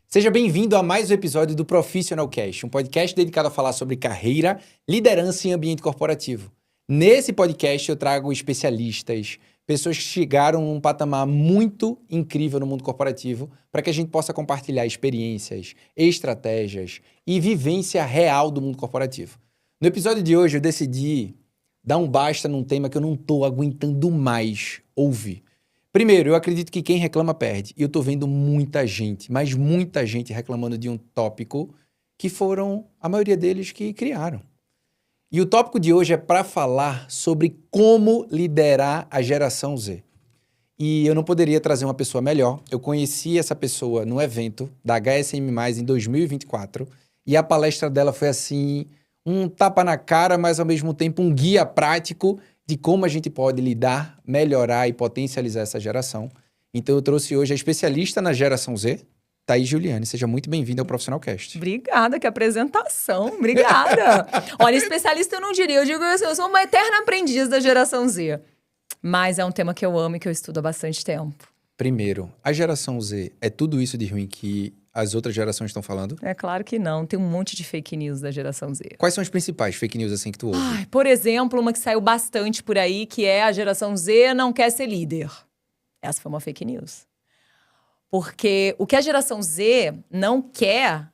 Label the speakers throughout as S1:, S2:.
S1: Seja bem-vindo a mais um episódio do Profissional Cast, um podcast dedicado a falar sobre carreira, liderança e ambiente corporativo. Nesse podcast eu trago especialistas, pessoas que chegaram num patamar muito incrível no mundo corporativo, para que a gente possa compartilhar experiências, estratégias e vivência real do mundo corporativo. No episódio de hoje eu decidi dar um basta num tema que eu não estou aguentando mais ouvir. Primeiro, eu acredito que quem reclama perde. E eu tô vendo muita gente, mas muita gente reclamando de um tópico que foram a maioria deles que criaram. E o tópico de hoje é para falar sobre como liderar a geração Z. E eu não poderia trazer uma pessoa melhor. Eu conheci essa pessoa no evento da HSM+, em 2024. E a palestra dela foi assim, um tapa na cara, mas ao mesmo tempo um guia prático de como a gente pode lidar, melhorar e potencializar essa geração. Então eu trouxe hoje a especialista na geração Z, Thaís Juliane. Seja muito bem-vinda ao Profissional Cast.
S2: Obrigada, que apresentação. Obrigada. Olha, especialista eu não diria. Eu digo assim, eu sou uma eterna aprendiz da geração Z. Mas é um tema que eu amo e que eu estudo há bastante tempo.
S1: Primeiro, a geração Z é tudo isso de ruim que as outras gerações estão falando?
S2: É claro que não. Tem um monte de fake news da geração Z.
S1: Quais são as principais fake news assim que tu ouve?
S2: Por exemplo, uma que saiu bastante por aí, que é a geração Z não quer ser líder. Essa foi uma fake news. Porque o que a geração Z não quer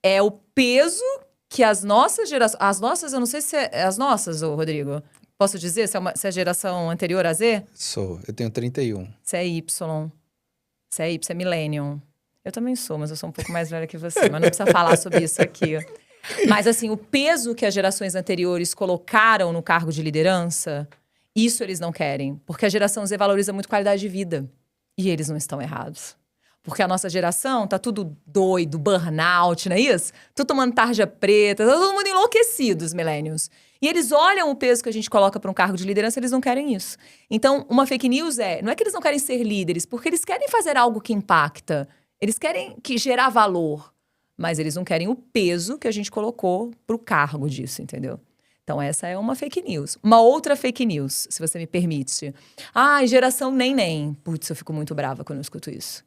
S2: é o peso que as nossas gerações... As nossas, eu não sei se é as nossas, ô Rodrigo. Posso dizer se é a geração anterior a Z?
S1: Sou. Eu tenho 31.
S2: Você é Y. Você é Y, você é Millennium. Eu também sou, mas eu sou um pouco mais velha que você. Mas não precisa falar sobre isso aqui. Mas, assim, o peso que as gerações anteriores colocaram no cargo de liderança, isso eles não querem. Porque a geração Z valoriza muito qualidade de vida. E eles não estão errados. Porque a nossa geração tá tudo doido, burnout, não é isso? Tudo tomando tarja preta, tá todo mundo enlouquecido, os millennials. E eles olham o peso que a gente coloca para um cargo de liderança, eles não querem isso. Então, uma fake news não é que eles não querem ser líderes, porque eles querem fazer algo que impacta. Eles querem gerar valor, mas eles não querem o peso que a gente colocou pro cargo disso, entendeu? Então, essa é uma fake news. Uma outra fake news, se você me permite. Geração nem. Putz, eu fico muito brava quando eu escuto isso.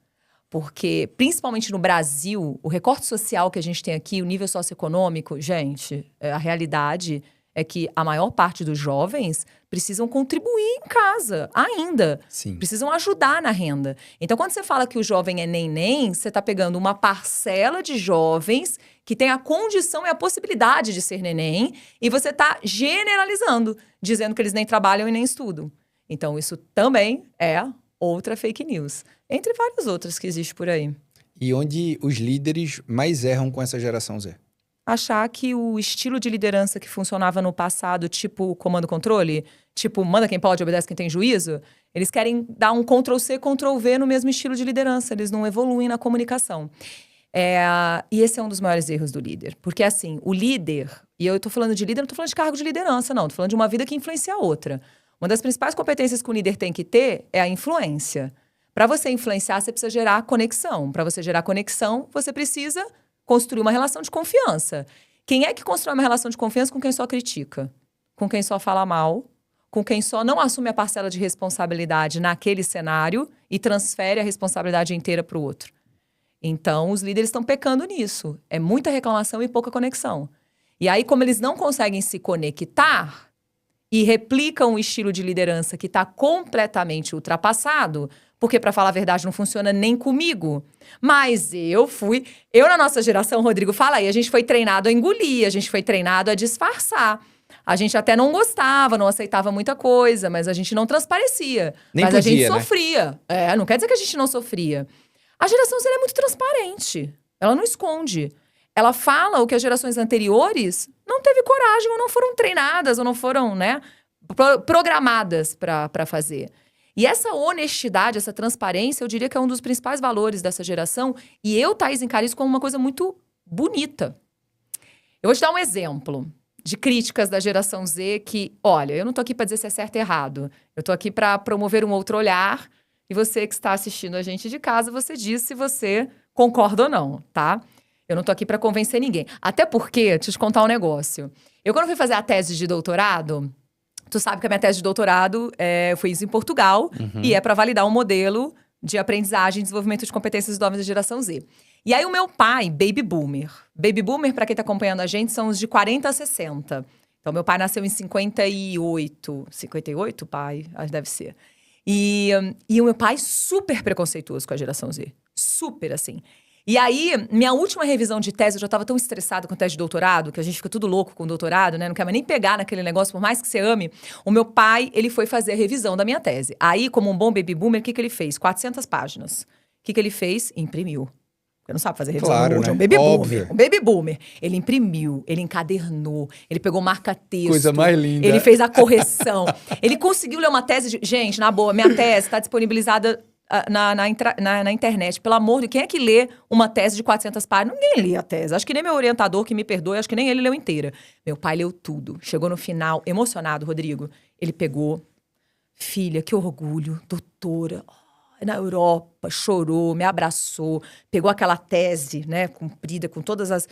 S2: Porque, principalmente no Brasil, o recorte social que a gente tem aqui, o nível socioeconômico, gente, a realidade é que a maior parte dos jovens precisam contribuir em casa, ainda.
S1: Sim.
S2: Precisam ajudar na renda. Então, quando você fala que o jovem é nem, você está pegando uma parcela de jovens que tem a condição e a possibilidade de ser neném, e você está generalizando, dizendo que eles nem trabalham e nem estudam. Então, isso também é outra fake news. Entre várias outras que existem por aí.
S1: E onde os líderes mais erram com essa geração Z?
S2: Achar que o estilo de liderança que funcionava no passado, tipo comando-controle, tipo manda quem pode, obedece quem tem juízo, eles querem dar um Ctrl-C, Ctrl-V no mesmo estilo de liderança. Eles não evoluem na comunicação. E esse é um dos maiores erros do líder. Porque, assim, o líder... E eu tô falando de líder, não tô falando de cargo de liderança, não. Tô falando de uma vida que influencia a outra. Uma das principais competências que o líder tem que ter é a influência. Para você influenciar, você precisa gerar conexão. Para você gerar conexão, você precisa construir uma relação de confiança. Quem é que constrói uma relação de confiança com quem só critica? Com quem só fala mal? Com quem só não assume a parcela de responsabilidade naquele cenário e transfere a responsabilidade inteira para o outro? Então, os líderes estão pecando nisso. É muita reclamação e pouca conexão. E aí, como eles não conseguem se conectar e replicam um estilo de liderança que está completamente ultrapassado, porque, para falar a verdade, não funciona nem comigo. Mas eu, na nossa geração, Rodrigo, fala aí, a gente foi treinado a engolir, a gente foi treinado a disfarçar. A gente até não gostava, não aceitava muita coisa, mas a gente não transparecia.
S1: Nem
S2: mas
S1: podia,
S2: a gente
S1: né?
S2: sofria. Não quer dizer que a gente não sofria. A geração Z é muito transparente. Ela não esconde. Ela fala o que as gerações anteriores não teve coragem, ou não foram treinadas, ou não foram, programadas para fazer. E essa honestidade, essa transparência, eu diria que é um dos principais valores dessa geração. E eu, Thaís, encaro isso como uma coisa muito bonita. Eu vou te dar um exemplo de críticas da geração Z que, olha, eu não tô aqui para dizer se é certo ou errado. Eu tô aqui para promover um outro olhar. E você que está assistindo a gente de casa, você diz se você concorda ou não, tá? Eu não tô aqui para convencer ninguém. Até porque, deixa eu te contar um negócio. Eu, quando fui fazer a tese de doutorado, Tu sabe que a minha tese de doutorado eu fiz em Portugal e é para validar um modelo de aprendizagem e desenvolvimento de competências dos jovens da geração Z. E aí o meu pai, baby boomer. Baby boomer, para quem tá acompanhando a gente, são os de 40 a 60. Então, meu pai nasceu em 58. 58, pai? Acho que deve ser. E o meu pai super preconceituoso com a geração Z. Super, assim. E aí, minha última revisão de tese, eu já estava tão estressada com tese de doutorado, que a gente fica tudo louco com doutorado, né? Não quer mais nem pegar naquele negócio, por mais que você ame. O meu pai, ele foi fazer a revisão da minha tese. Aí, como um bom baby boomer, o que ele fez? 400 páginas. O que ele fez? Imprimiu. Porque não sabe fazer revisão
S1: Claro,
S2: no Word,
S1: né?
S2: é um baby
S1: Óbvio.
S2: boomer. Um baby boomer. Ele imprimiu, ele encadernou, ele pegou marca-texto.
S1: Coisa mais linda.
S2: Ele fez a correção. Ele conseguiu ler uma tese de... Gente, na boa, minha tese está disponibilizada na internet. Pelo amor de Deus, quem é que lê uma tese de 400 páginas? Ninguém lê a tese. Acho que nem meu orientador, que me perdoe, acho que nem ele leu inteira. Meu pai leu tudo. Chegou no final, emocionado, Rodrigo. Ele pegou, filha, que orgulho, doutora, na Europa, chorou, me abraçou, pegou aquela tese, né, comprida, com todas as...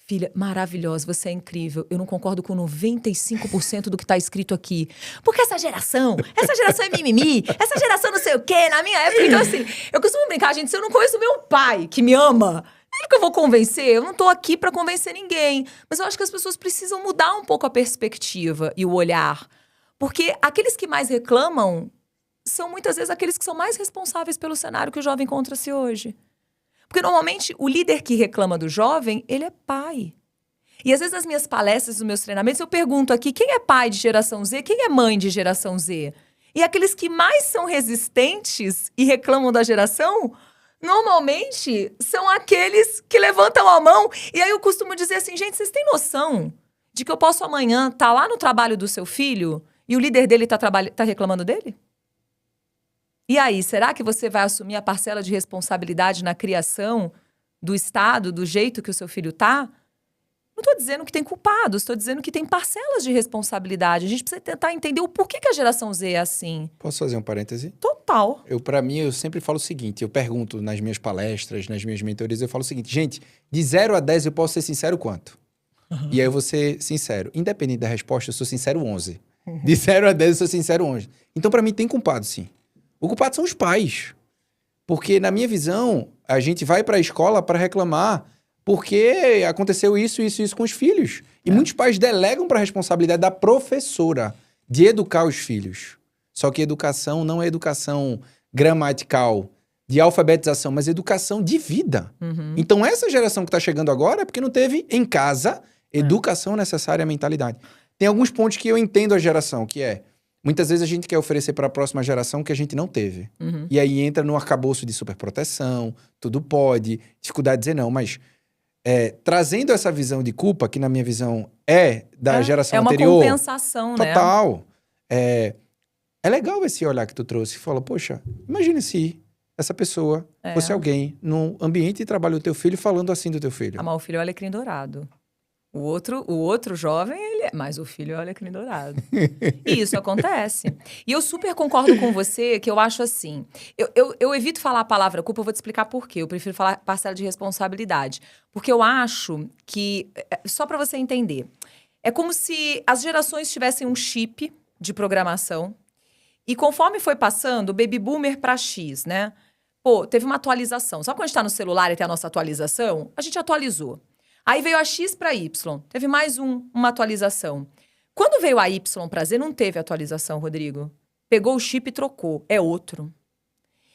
S2: Filha, maravilhosa, você é incrível. Eu não concordo com 95% do que tá escrito aqui. Porque essa geração é mimimi, essa geração não sei o quê, na minha época. Então, assim, eu costumo brincar, gente, se eu não conheço meu pai, que me ama, ele que eu vou convencer? Eu não tô aqui pra convencer ninguém. Mas eu acho que as pessoas precisam mudar um pouco a perspectiva e o olhar. Porque aqueles que mais reclamam são muitas vezes aqueles que são mais responsáveis pelo cenário que o jovem encontra-se hoje. Porque, normalmente, o líder que reclama do jovem, ele é pai. E, às vezes, nas minhas palestras, nos meus treinamentos, eu pergunto aqui, quem é pai de geração Z? Quem é mãe de geração Z? E aqueles que mais são resistentes e reclamam da geração, normalmente, são aqueles que levantam a mão. E aí eu costumo dizer assim, gente, vocês têm noção de que eu posso amanhã estar lá no trabalho do seu filho e o líder dele tá reclamando dele? E aí, será que você vai assumir a parcela de responsabilidade na criação do Estado, do jeito que o seu filho tá? Não estou dizendo que tem culpados, estou dizendo que tem parcelas de responsabilidade. A gente precisa tentar entender o porquê que a geração Z é assim.
S1: Posso fazer um parêntese?
S2: Total.
S1: Para mim, eu sempre falo o seguinte, eu pergunto nas minhas palestras, nas minhas mentorias, eu falo o seguinte, gente, de 0 a 10 eu posso ser sincero quanto? E aí eu vou ser sincero. Independente da resposta, eu sou sincero 11. De 0 a 10 eu sou sincero 11. Então, para mim, tem culpado, sim. O culpado são os pais. Porque, na minha visão, a gente vai para a escola para reclamar porque aconteceu isso com os filhos. E muitos pais delegam para a responsabilidade da professora de educar os filhos. Só que educação não é educação gramatical, de alfabetização, mas educação de vida. Então, essa geração que está chegando agora é porque não teve em casa educação necessária à mentalidade. Tem alguns pontos que eu entendo a geração, que é... Muitas vezes a gente quer oferecer para a próxima geração que a gente não teve. E aí entra no arcabouço de superproteção, tudo pode, dificuldade de dizer não. Mas trazendo essa visão de culpa, que na minha visão é da geração anterior... É
S2: uma compensação, né?
S1: Total. É legal esse olhar que tu trouxe. Fala, poxa, imagine se essa pessoa fosse alguém no ambiente de trabalho do teu filho falando assim do teu filho.
S2: Amar o filho é o alecrim dourado. O outro jovem, mas o filho é o alecrim dourado. E isso acontece. E eu super concordo com você, que eu acho assim... Eu evito falar a palavra culpa, eu vou te explicar por quê. Eu prefiro falar parcela de responsabilidade. Porque eu acho que... Só para você entender. É como se as gerações tivessem um chip de programação. E conforme foi passando, baby boomer para X, né? Pô, teve uma atualização. Sabe quando a gente tá no celular e tem a nossa atualização? A gente atualizou. Aí veio a X para Y. Teve mais uma atualização. Quando veio a Y para Z, não teve atualização, Rodrigo. Pegou o chip e trocou. É outro.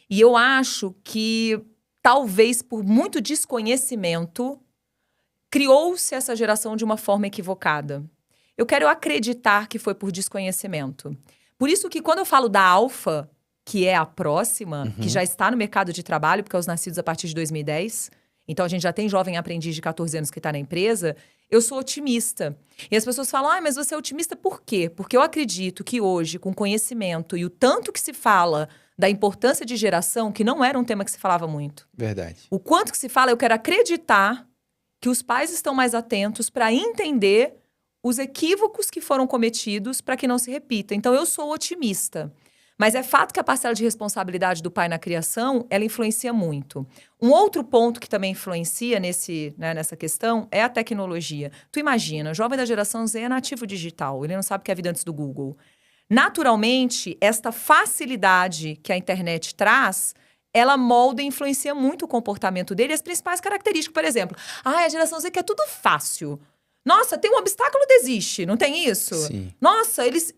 S2: E eu acho que, talvez por muito desconhecimento, criou-se essa geração de uma forma equivocada. Eu quero acreditar que foi por desconhecimento. Por isso que quando eu falo da alfa, que é a próxima, que já está no mercado de trabalho, porque é os nascidos a partir de 2010... Então, a gente já tem jovem aprendiz de 14 anos que está na empresa, eu sou otimista. E as pessoas falam, mas você é otimista por quê? Porque eu acredito que hoje, com conhecimento e o tanto que se fala da importância de geração, que não era um tema que se falava muito.
S1: Verdade.
S2: O quanto que se fala, eu quero acreditar que os pais estão mais atentos para entender os equívocos que foram cometidos para que não se repita. Então, eu sou otimista. Mas é fato que a parcela de responsabilidade do pai na criação, ela influencia muito. Um outro ponto que também influencia nessa questão é a tecnologia. Tu imagina, o jovem da geração Z é nativo digital, ele não sabe o que é a vida antes do Google. Naturalmente, esta facilidade que a internet traz, ela molda e influencia muito o comportamento dele e as principais características. Por exemplo, a geração Z quer tudo fácil. Nossa, tem um obstáculo, desiste. Não tem isso?
S1: Sim.
S2: Nossa, eles...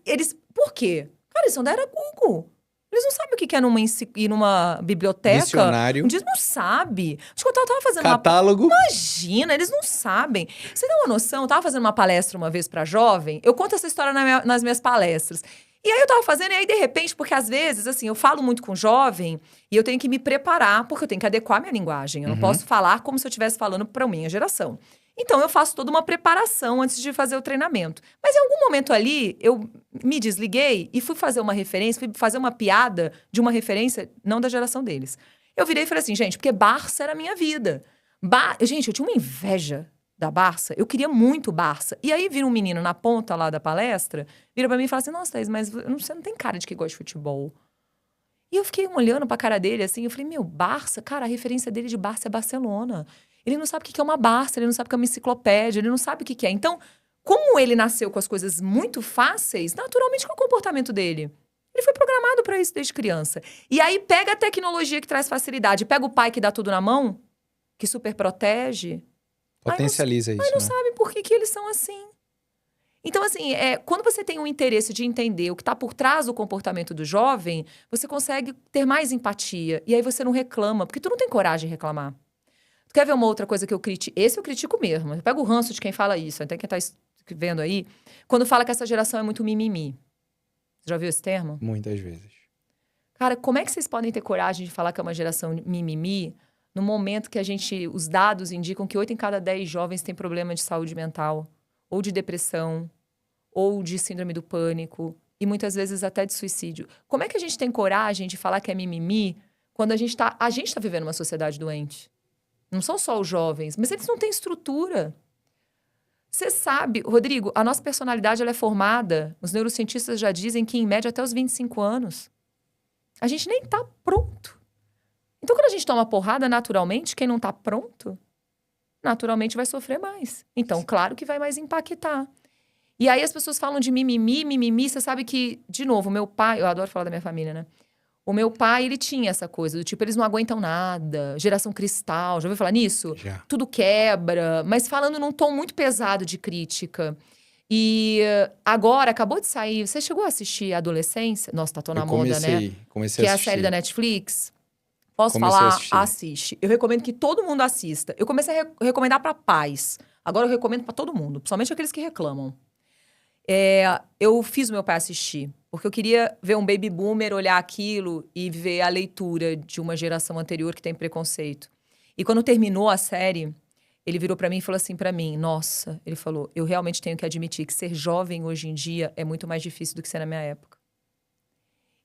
S2: Por quê? Cara, eles são da era Google. Eles não sabem o que é ir numa biblioteca.
S1: Dicionário.
S2: Eles não sabem. Acho que eu tava fazendo
S1: Catálogo.
S2: Imagina, eles não sabem. Você tem uma noção? Eu tava fazendo uma palestra uma vez pra jovem. Eu conto essa história nas minhas palestras. E aí eu tava fazendo, e aí de repente, porque às vezes, assim, eu falo muito com jovem e eu tenho que me preparar, porque eu tenho que adequar minha linguagem. Eu não posso falar como se eu estivesse falando pra minha geração. Então, eu faço toda uma preparação antes de fazer o treinamento. Mas em algum momento ali, eu me desliguei e fui fazer uma referência, fui fazer uma piada de uma referência, não da geração deles. Eu virei e falei assim, gente, porque Barça era a minha vida. Gente, eu tinha uma inveja da Barça, eu queria muito Barça. E aí vira um menino na ponta lá da palestra, vira pra mim e fala assim, nossa, Thaís, mas você não tem cara de que gosta de futebol. E eu fiquei olhando pra cara dele assim, eu falei, meu, Barça? Cara, a referência dele de Barça é Barcelona. Ele não sabe o que é uma Barça, ele não sabe o que é uma enciclopédia, ele não sabe o que é. Então, como ele nasceu com as coisas muito fáceis, naturalmente qual é o comportamento dele? Ele foi programado pra isso desde criança. E aí pega a tecnologia que traz facilidade, pega o pai que dá tudo na mão, que super protege.
S1: Potencializa
S2: Aí
S1: isso,
S2: não
S1: né?
S2: sabe por que eles são assim. Então, assim, quando você tem um interesse de entender o que está por trás do comportamento do jovem, você consegue ter mais empatia. E aí você não reclama, porque tu não tem coragem de reclamar. Tu quer ver uma outra coisa que eu critico? Esse eu critico mesmo. Eu pego o ranço de quem fala isso. Até quem tá vendo aí. Quando fala que essa geração é muito mimimi. Você já ouviu esse termo?
S1: Muitas vezes.
S2: Cara, como é que vocês podem ter coragem de falar que é uma geração mimimi no momento que os dados indicam que 8 em cada 10 jovens têm problema de saúde mental, ou de depressão, ou de síndrome do pânico, e muitas vezes até de suicídio. Como é que a gente tem coragem de falar que é mimimi quando a gente tá vivendo uma sociedade doente? Não são só os jovens, mas eles não têm estrutura. Você sabe, Rodrigo, a nossa personalidade ela é formada, os neurocientistas já dizem que em média até os 25 anos. A gente nem tá pronto. Então, quando a gente toma porrada, naturalmente, quem não tá pronto, naturalmente vai sofrer mais. Então, claro que vai mais impactar. E aí as pessoas falam de mimimi, você sabe que, de novo, o meu pai, eu adoro falar da minha família, né? O meu pai, ele tinha essa coisa do tipo, eles não aguentam nada, geração cristal, já ouviu falar nisso?
S1: Já.
S2: Tudo quebra, mas falando num tom muito pesado de crítica. E agora, acabou de sair, você chegou a assistir Adolescência? Nossa, tá na moda, né?
S1: Comecei
S2: Que
S1: a
S2: é a
S1: assistir.
S2: série da Netflix. Posso
S1: Comecei a
S2: falar?
S1: assistir.
S2: Assiste. Eu recomendo que todo mundo assista. Eu comecei a recomendar pra pais. Agora eu recomendo pra todo mundo, principalmente aqueles que reclamam. Eu fiz o meu pai assistir, porque eu queria ver um baby boomer olhar aquilo e ver a leitura de uma geração anterior que tem preconceito. E quando terminou a série, ele virou pra mim e falou assim pra mim, nossa, ele falou, eu realmente tenho que admitir que ser jovem hoje em dia é muito mais difícil do que ser na minha época.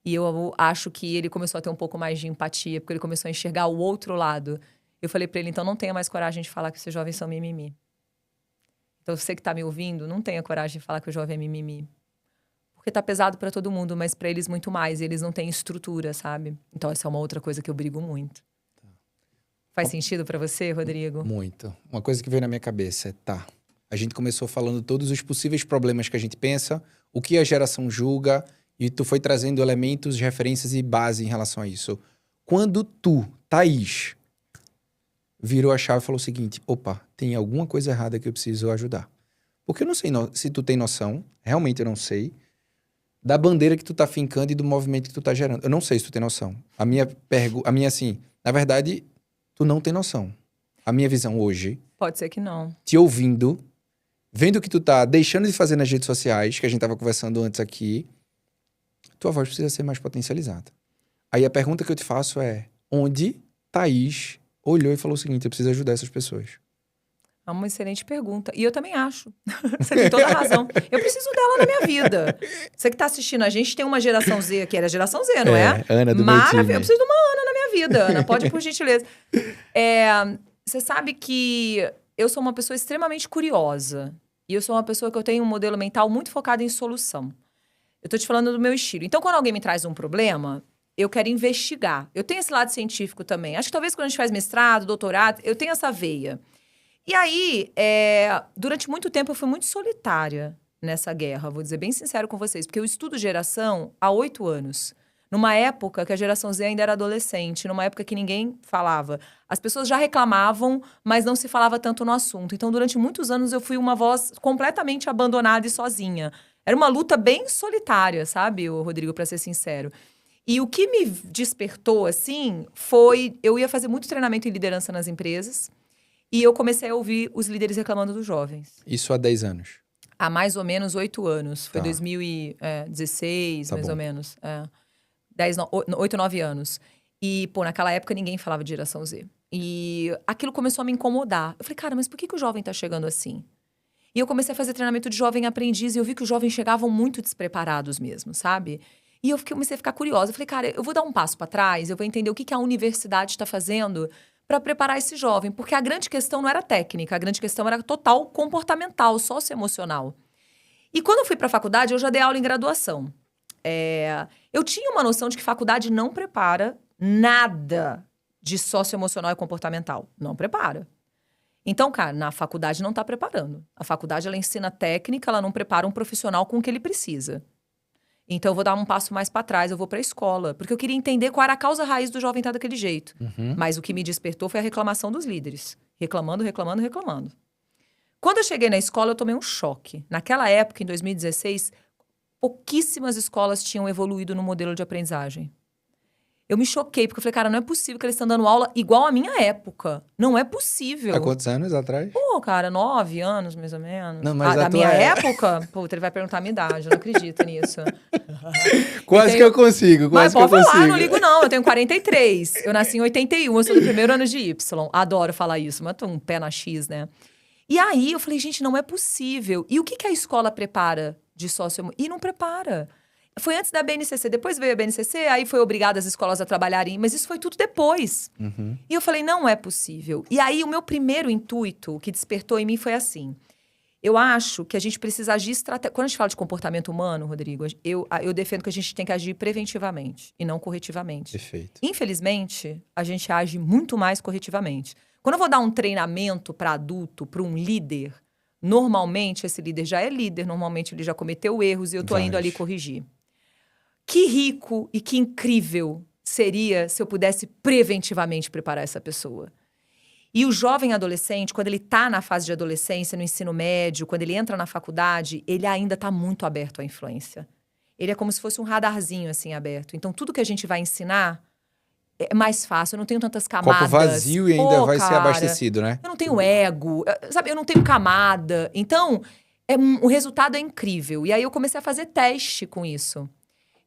S2: E eu acho que ele começou a ter um pouco mais de empatia, porque ele começou a enxergar o outro lado. Eu falei pra ele, então não tenha mais coragem de falar que esses jovens são mimimi. Então, você que tá me ouvindo, não tenha coragem de falar que o jovem é mimimi. Porque tá pesado pra todo mundo, mas pra eles muito mais. E eles não têm estrutura, sabe? Então, essa é uma outra coisa que eu brigo muito. Faz sentido pra você, Rodrigo?
S1: Muito. Uma coisa que veio na minha cabeça é, a gente começou falando todos os possíveis problemas que a gente pensa, o que a geração julga, e tu foi trazendo elementos, referências e base em relação a isso. Quando tu, Thaís, virou a chave e falou o seguinte, opa, tem alguma coisa errada que eu preciso ajudar. Porque eu não sei se tu tem noção, realmente eu não sei, da bandeira que tu tá fincando e do movimento que tu tá gerando. Eu não sei se tu tem noção. A minha assim, na verdade, tu não tem noção. A minha visão hoje,
S2: Pode ser que não.
S1: te ouvindo, vendo o que tu tá deixando de fazer nas redes sociais, que a gente tava conversando antes aqui, tua voz precisa ser mais potencializada. Aí a pergunta que eu te faço é, onde Thaís olhou e falou o seguinte, eu preciso ajudar essas pessoas?
S2: É uma excelente pergunta. E eu também acho. Você tem toda a razão. Eu preciso dela na minha vida. Você que tá assistindo a gente, tem uma geração Z aqui. Era a geração Z, não é?
S1: Ana do
S2: Maravilha.
S1: meu time.
S2: Eu preciso de uma Ana na minha vida. Ana, pode por gentileza. Você sabe que eu sou uma pessoa extremamente curiosa. E eu sou uma pessoa que eu tenho um modelo mental muito focado em solução. Eu tô te falando do meu estilo. Então, quando alguém me traz um problema, eu quero investigar. Eu tenho esse lado científico também. Acho que talvez quando a gente faz mestrado, doutorado, eu tenho essa veia. E aí, durante muito tempo, eu fui muito solitária. nessa guerra, vou dizer bem sincero com vocês, porque eu estudo geração há 8 anos. Numa época que a geração Z ainda era adolescente, numa época que ninguém falava. As pessoas já reclamavam, mas não se falava tanto no assunto. Então, durante muitos anos, eu fui uma voz completamente abandonada e sozinha. Era uma luta bem solitária, sabe, Rodrigo, para ser sincero. E o que me despertou, assim, foi... Eu ia fazer muito treinamento em liderança nas empresas e eu comecei a ouvir os líderes reclamando dos jovens.
S1: Isso há 10 anos?
S2: Há mais ou menos 8 anos. Foi
S1: Tá.
S2: 2016,
S1: Tá
S2: mais
S1: bom.
S2: ou menos. 8, 9 anos. E, pô, naquela época ninguém falava de geração Z. E aquilo começou a me incomodar. Eu falei, cara, mas por que o jovem tá chegando assim? E eu comecei a fazer treinamento de jovem aprendiz e eu vi que os jovens chegavam muito despreparados mesmo, sabe? E eu comecei a ficar curiosa. Eu falei, cara, eu vou dar um passo para trás, eu vou entender o que a universidade está fazendo para preparar esse jovem. Porque a grande questão não era técnica, a grande questão era total comportamental, socioemocional. E quando eu fui para a faculdade, eu já dei aula em graduação. Eu tinha uma noção de que faculdade não prepara nada de socioemocional e comportamental. Não prepara. Então, cara, na faculdade não está preparando. A faculdade, ela ensina técnica, ela não prepara um profissional com o que ele precisa. Então, eu vou dar um passo mais para trás, eu vou para a escola. Porque eu queria entender qual era a causa raiz do jovem estar daquele jeito. Mas o que me despertou foi a reclamação dos líderes. Reclamando. Quando eu cheguei na escola, eu tomei um choque. Naquela época, em 2016, pouquíssimas escolas tinham evoluído no modelo de aprendizagem. Eu me choquei, porque eu falei, cara, não é possível que eles estão dando aula igual à minha época. Não é possível.
S1: Há quantos anos atrás?
S2: Pô, cara, 9 anos, mais ou menos.
S1: Não, mas
S2: da
S1: a
S2: minha
S1: tua
S2: época? Pô, ele vai perguntar a minha idade, eu não acredito nisso.
S1: Quase que eu consigo,
S2: Mas
S1: quase que eu
S2: pode falar,
S1: consigo.
S2: não ligo não, eu tenho 43. Eu nasci em 81, eu sou do primeiro ano de Y. Adoro falar isso, mas tô um pé na X, né? E aí eu falei, gente, não é possível. E o que a escola prepara de sócio? E não prepara. Foi antes da BNCC, depois veio a BNCC, aí foi obrigada as escolas a trabalharem, mas isso foi tudo depois. E eu falei, não é possível. E aí o meu primeiro intuito, o que despertou em mim foi assim. Eu acho que a gente precisa agir estrategicamente. Quando a gente fala de comportamento humano, Rodrigo, eu defendo que a gente tem que agir preventivamente e não corretivamente.
S1: Perfeito.
S2: Infelizmente, a gente age muito mais corretivamente. Quando eu vou dar um treinamento para adulto, para um líder, normalmente esse líder já é líder, normalmente ele já cometeu erros e eu tô indo ali corrigir. Que rico e que incrível seria se eu pudesse preventivamente preparar essa pessoa. E o jovem adolescente, quando ele está na fase de adolescência, no ensino médio, quando ele entra na faculdade, ele ainda está muito aberto à influência. Ele é como se fosse um radarzinho assim aberto. Então, tudo que a gente vai ensinar é mais fácil. Eu não tenho tantas camadas.
S1: Copo vazio e ainda vai ser abastecido, né?
S2: Eu não tenho ego, sabe? Eu não tenho camada. Então, o resultado é incrível. E aí eu comecei a fazer teste com isso.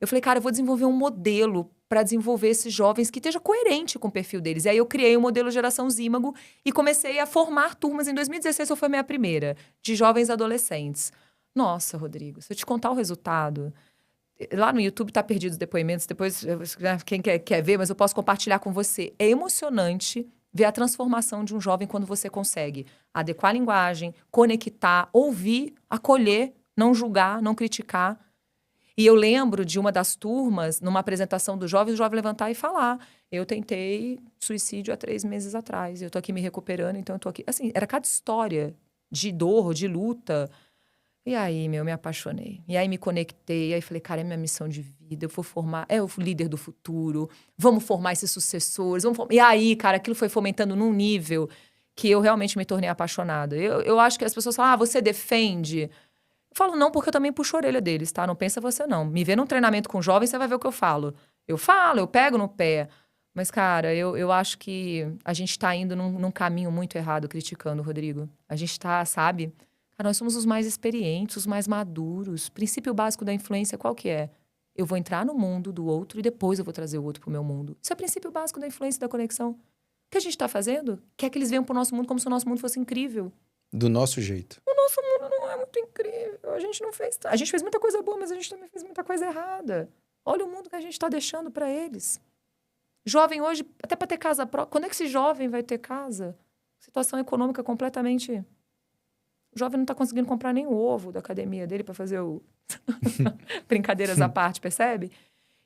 S2: Eu falei, cara, eu vou desenvolver um modelo para desenvolver esses jovens que esteja coerente com o perfil deles. E aí eu criei o modelo Geração Zímago e comecei a formar turmas. Em 2016 foi a minha primeira, de jovens adolescentes. Nossa, Rodrigo, se eu te contar o resultado... Lá no YouTube tá perdido os depoimentos, depois quem quer ver, mas eu posso compartilhar com você. É emocionante ver a transformação de um jovem quando você consegue adequar a linguagem, conectar, ouvir, acolher, não julgar, não criticar. E eu lembro de uma das turmas, numa apresentação do jovem, o jovem levantar e falar, eu tentei suicídio há 3 meses atrás, eu tô aqui me recuperando, então eu tô aqui. Assim, era cada história de dor, de luta. E aí, me apaixonei. E aí me conectei, e aí falei, cara, é minha missão de vida, eu vou formar, é o líder do futuro, vamos formar esses sucessores, E aí, cara, aquilo foi fomentando num nível que eu realmente me tornei apaixonada. Eu acho que as pessoas falam, você defende... Eu falo, não, porque eu também puxo a orelha deles, tá? Não pensa você, não. Me vê num treinamento com jovens, você vai ver o que eu falo. Eu falo, eu pego no pé. Mas, cara, eu acho que a gente tá indo num caminho muito errado criticando, Rodrigo. A gente tá, sabe? Cara, nós somos os mais experientes, os mais maduros. O princípio básico da influência, qual que é? Eu vou entrar no mundo do outro e depois eu vou trazer o outro pro meu mundo. Isso é o princípio básico da influência e da conexão. O que a gente tá fazendo? Quer que eles venham pro nosso mundo como se o nosso mundo fosse incrível.
S1: Do nosso jeito.
S2: O nosso mundo não é muito incrível. A gente não fez... A gente fez muita coisa boa, mas a gente também fez muita coisa errada. Olha o mundo que a gente está deixando para eles. Jovem hoje, até para ter casa própria. Quando é que esse jovem vai ter casa? Situação econômica completamente... O jovem não está conseguindo comprar nem o ovo da academia dele para fazer o... Brincadeiras à parte, percebe?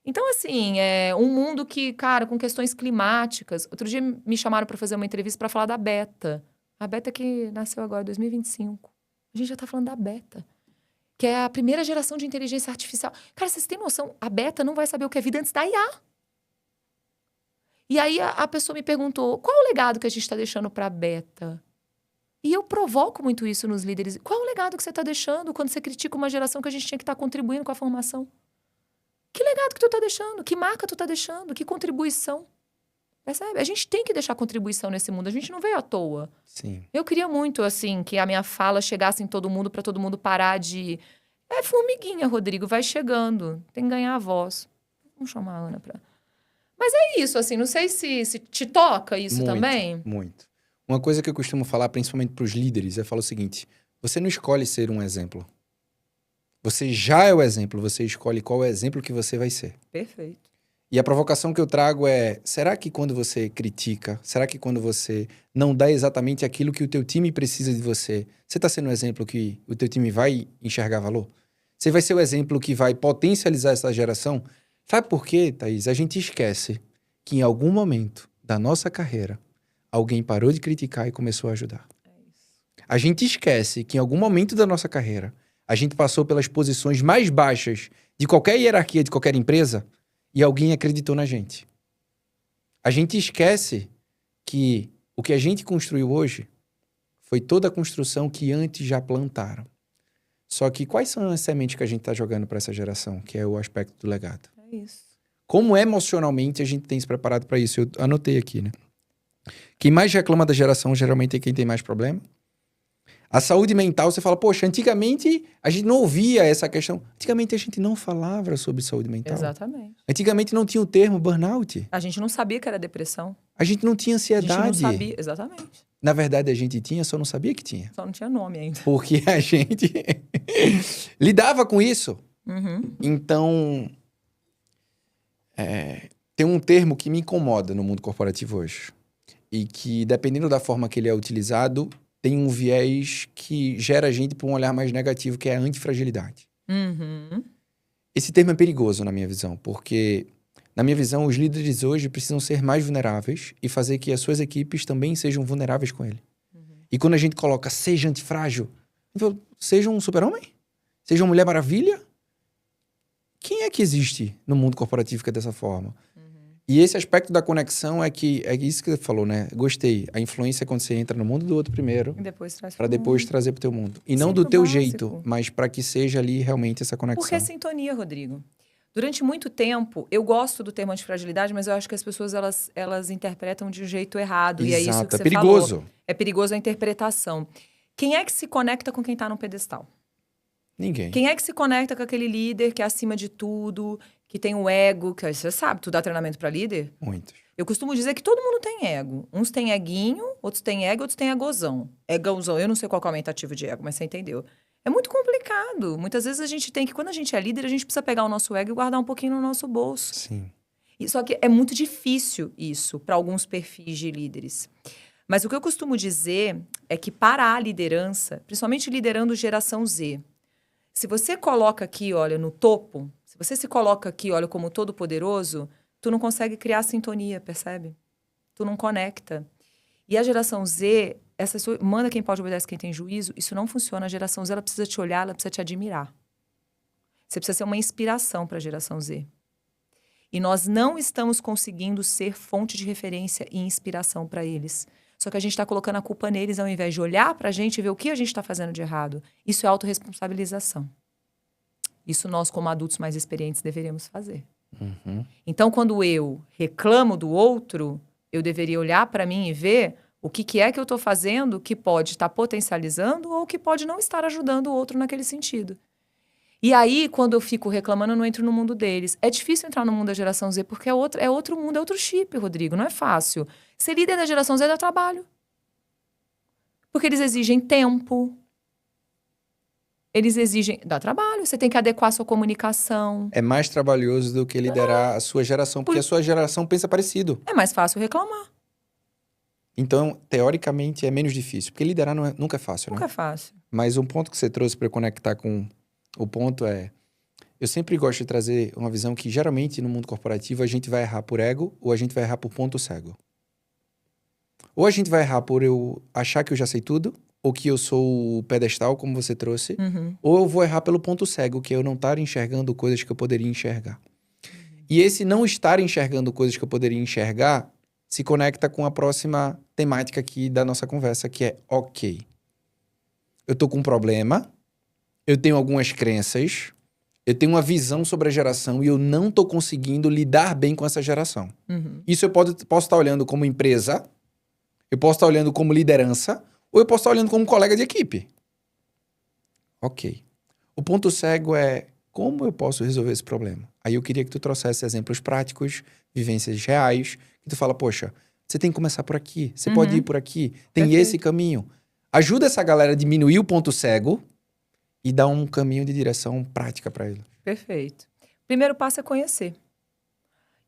S2: Então, assim, é um mundo que, cara, com questões climáticas... Outro dia me chamaram para fazer uma entrevista para falar da Beta. A Beta que nasceu agora, em 2025. A gente já tá falando da Beta. que é a primeira geração de inteligência artificial. Cara, vocês têm noção? A beta não vai saber o que é vida antes da IA. E aí a pessoa me perguntou, qual é o legado que a gente está deixando para a beta? E eu provoco muito isso nos líderes. Qual é o legado que você está deixando quando você critica uma geração que a gente tinha que estar contribuindo com a formação? Que legado que tu está deixando? Que marca tu está deixando? Que contribuição? Percebe? A gente tem que deixar contribuição nesse mundo. A gente não veio à toa.
S1: Sim.
S2: Eu queria muito, assim, que a minha fala chegasse em todo mundo, para todo mundo parar de... É formiguinha, Rodrigo, vai chegando. Tem que ganhar a voz. Vamos chamar a Ana pra... Mas é isso, assim, não sei se te toca isso
S1: Muito,
S2: também.
S1: muito. Uma coisa que eu costumo falar, principalmente para os líderes, é falar o seguinte: você não escolhe ser um exemplo. Você já é o exemplo, você escolhe qual é o exemplo que você vai ser.
S2: Perfeito.
S1: E a provocação que eu trago é, será que quando você critica, será que quando você não dá exatamente aquilo que o teu time precisa de você, você está sendo um exemplo que o teu time vai enxergar valor? Você vai ser o exemplo que vai potencializar essa geração? Sabe por quê, Thaís? A gente esquece que em algum momento da nossa carreira, alguém parou de criticar e começou a ajudar. A gente esquece que em algum momento da nossa carreira, a gente passou pelas posições mais baixas de qualquer hierarquia de qualquer empresa e alguém acreditou na gente. A gente esquece que o que a gente construiu hoje foi toda a construção que antes já plantaram. Só que quais são as sementes que a gente está jogando para essa geração, que é o aspecto do legado?
S2: É isso.
S1: Como emocionalmente a gente tem se preparado para isso? Eu anotei aqui, né? Quem mais reclama da geração geralmente é quem tem mais problema. A saúde mental, você fala, poxa, antigamente a gente não ouvia essa questão. Antigamente a gente não falava sobre saúde mental.
S2: Exatamente.
S1: Antigamente não tinha o termo burnout.
S2: A gente não sabia que era depressão.
S1: A gente não tinha
S2: A
S1: ansiedade.
S2: gente não sabia, exatamente.
S1: Na verdade, a gente tinha, só não sabia que tinha.
S2: Só não tinha nome ainda.
S1: Porque a gente lidava com isso.
S2: Uhum.
S1: Então, tem um termo que me incomoda no mundo corporativo hoje. E que, dependendo da forma que ele é utilizado, tem um viés que gera a gente para um olhar mais negativo, que é a antifragilidade.
S2: Uhum.
S1: Esse termo é perigoso na minha visão, porque, na minha visão, os líderes hoje precisam ser mais vulneráveis e fazer que as suas equipes também sejam vulneráveis com ele.
S2: Uhum.
S1: E quando a gente coloca seja antifrágil, seja um super-homem? Seja uma Mulher Maravilha? Quem é que existe no mundo corporativo que é dessa forma? E esse aspecto da conexão é isso que você falou, né? Gostei. A influência é quando você entra no mundo do outro primeiro,
S2: E depois traz
S1: para depois trazer pro teu mundo. E não
S2: Sempre
S1: do teu
S2: o básico.
S1: jeito, mas para que seja ali realmente essa conexão.
S2: Porque é sintonia, Rodrigo. Durante muito tempo, eu gosto do termo antifragilidade, mas eu acho que as pessoas, elas interpretam de um jeito errado. E é isso
S1: Exato,
S2: que
S1: é
S2: você
S1: perigoso.
S2: falou. É perigoso a interpretação. Quem é que se conecta com quem está no pedestal?
S1: Ninguém.
S2: Quem é que se conecta com aquele líder que é acima de tudo, que tem o ego, que você sabe, tu dá treinamento para líder?
S1: Muitos.
S2: Eu costumo dizer que todo mundo tem ego. Uns têm eguinho, outros têm ego, outros têm egozão. Egozão, eu não sei qual que é o aumentativo de ego, mas você entendeu. É muito complicado. Muitas vezes a gente tem que, quando a gente é líder, a gente precisa pegar o nosso ego e guardar um pouquinho no nosso bolso.
S1: Sim.
S2: Só que é muito difícil isso para alguns perfis de líderes. Mas o que eu costumo dizer é que para a liderança, principalmente liderando geração Z, se você coloca aqui, olha, no topo, se você se coloca aqui, olha, como todo poderoso, tu não consegue criar sintonia, percebe? Tu não conecta. E a geração Z, manda quem pode, obedece quem tem juízo, isso não funciona. A geração Z, ela precisa te olhar, ela precisa te admirar. Você precisa ser uma inspiração para a geração Z. E nós não estamos conseguindo ser fonte de referência e inspiração para eles. Só que a gente está colocando a culpa neles ao invés de olhar para a gente e ver o que a gente está fazendo de errado. Isso é autorresponsabilização. Isso nós, como adultos mais experientes, deveríamos fazer.
S1: Uhum.
S2: Então, quando eu reclamo do outro, eu deveria olhar para mim e ver o que é que eu estou fazendo que pode estar potencializando ou que pode não estar ajudando o outro naquele sentido. E aí, quando eu fico reclamando, eu não entro no mundo deles. É difícil entrar no mundo da geração Z, porque é outro mundo, é outro chip, Rodrigo. Não é fácil. Ser líder da geração Z dá trabalho. Porque eles exigem tempo. Eles exigem... Dá trabalho. Você tem que adequar a sua comunicação.
S1: É mais trabalhoso do que liderar a sua geração, porque a sua geração pensa parecido.
S2: É mais fácil reclamar.
S1: Então, teoricamente, é menos difícil. Porque liderar nunca é fácil,
S2: Nunca
S1: né?
S2: é fácil.
S1: Mas um ponto que você trouxe para eu conectar com o ponto é... Eu sempre gosto de trazer uma visão que, geralmente, no mundo corporativo, a gente vai errar por ego ou a gente vai errar por ponto cego. Ou a gente vai errar por eu achar que eu já sei tudo, ou que eu sou o pedestal, como você trouxe, ou eu vou errar pelo ponto cego, que é eu não estar enxergando coisas que eu poderia enxergar. E esse não estar enxergando coisas que eu poderia enxergar se conecta com a próxima temática aqui da nossa conversa, que é ok. Eu tô com um problema, eu tenho algumas crenças, eu tenho uma visão sobre a geração e eu não tô conseguindo lidar bem com essa geração. Isso eu posso estar olhando como empresa, eu posso estar olhando como liderança, ou eu posso estar olhando como colega de equipe. Ok. O ponto cego é como eu posso resolver esse problema? Aí eu queria que tu trouxesse exemplos práticos, vivências reais, que tu fala, poxa, você tem que começar por aqui, você pode ir por aqui, tem
S2: Perfeito.
S1: esse caminho. Ajuda essa galera a diminuir o ponto cego e dar um caminho de direção prática para ele.
S2: Perfeito. Primeiro passo é conhecer.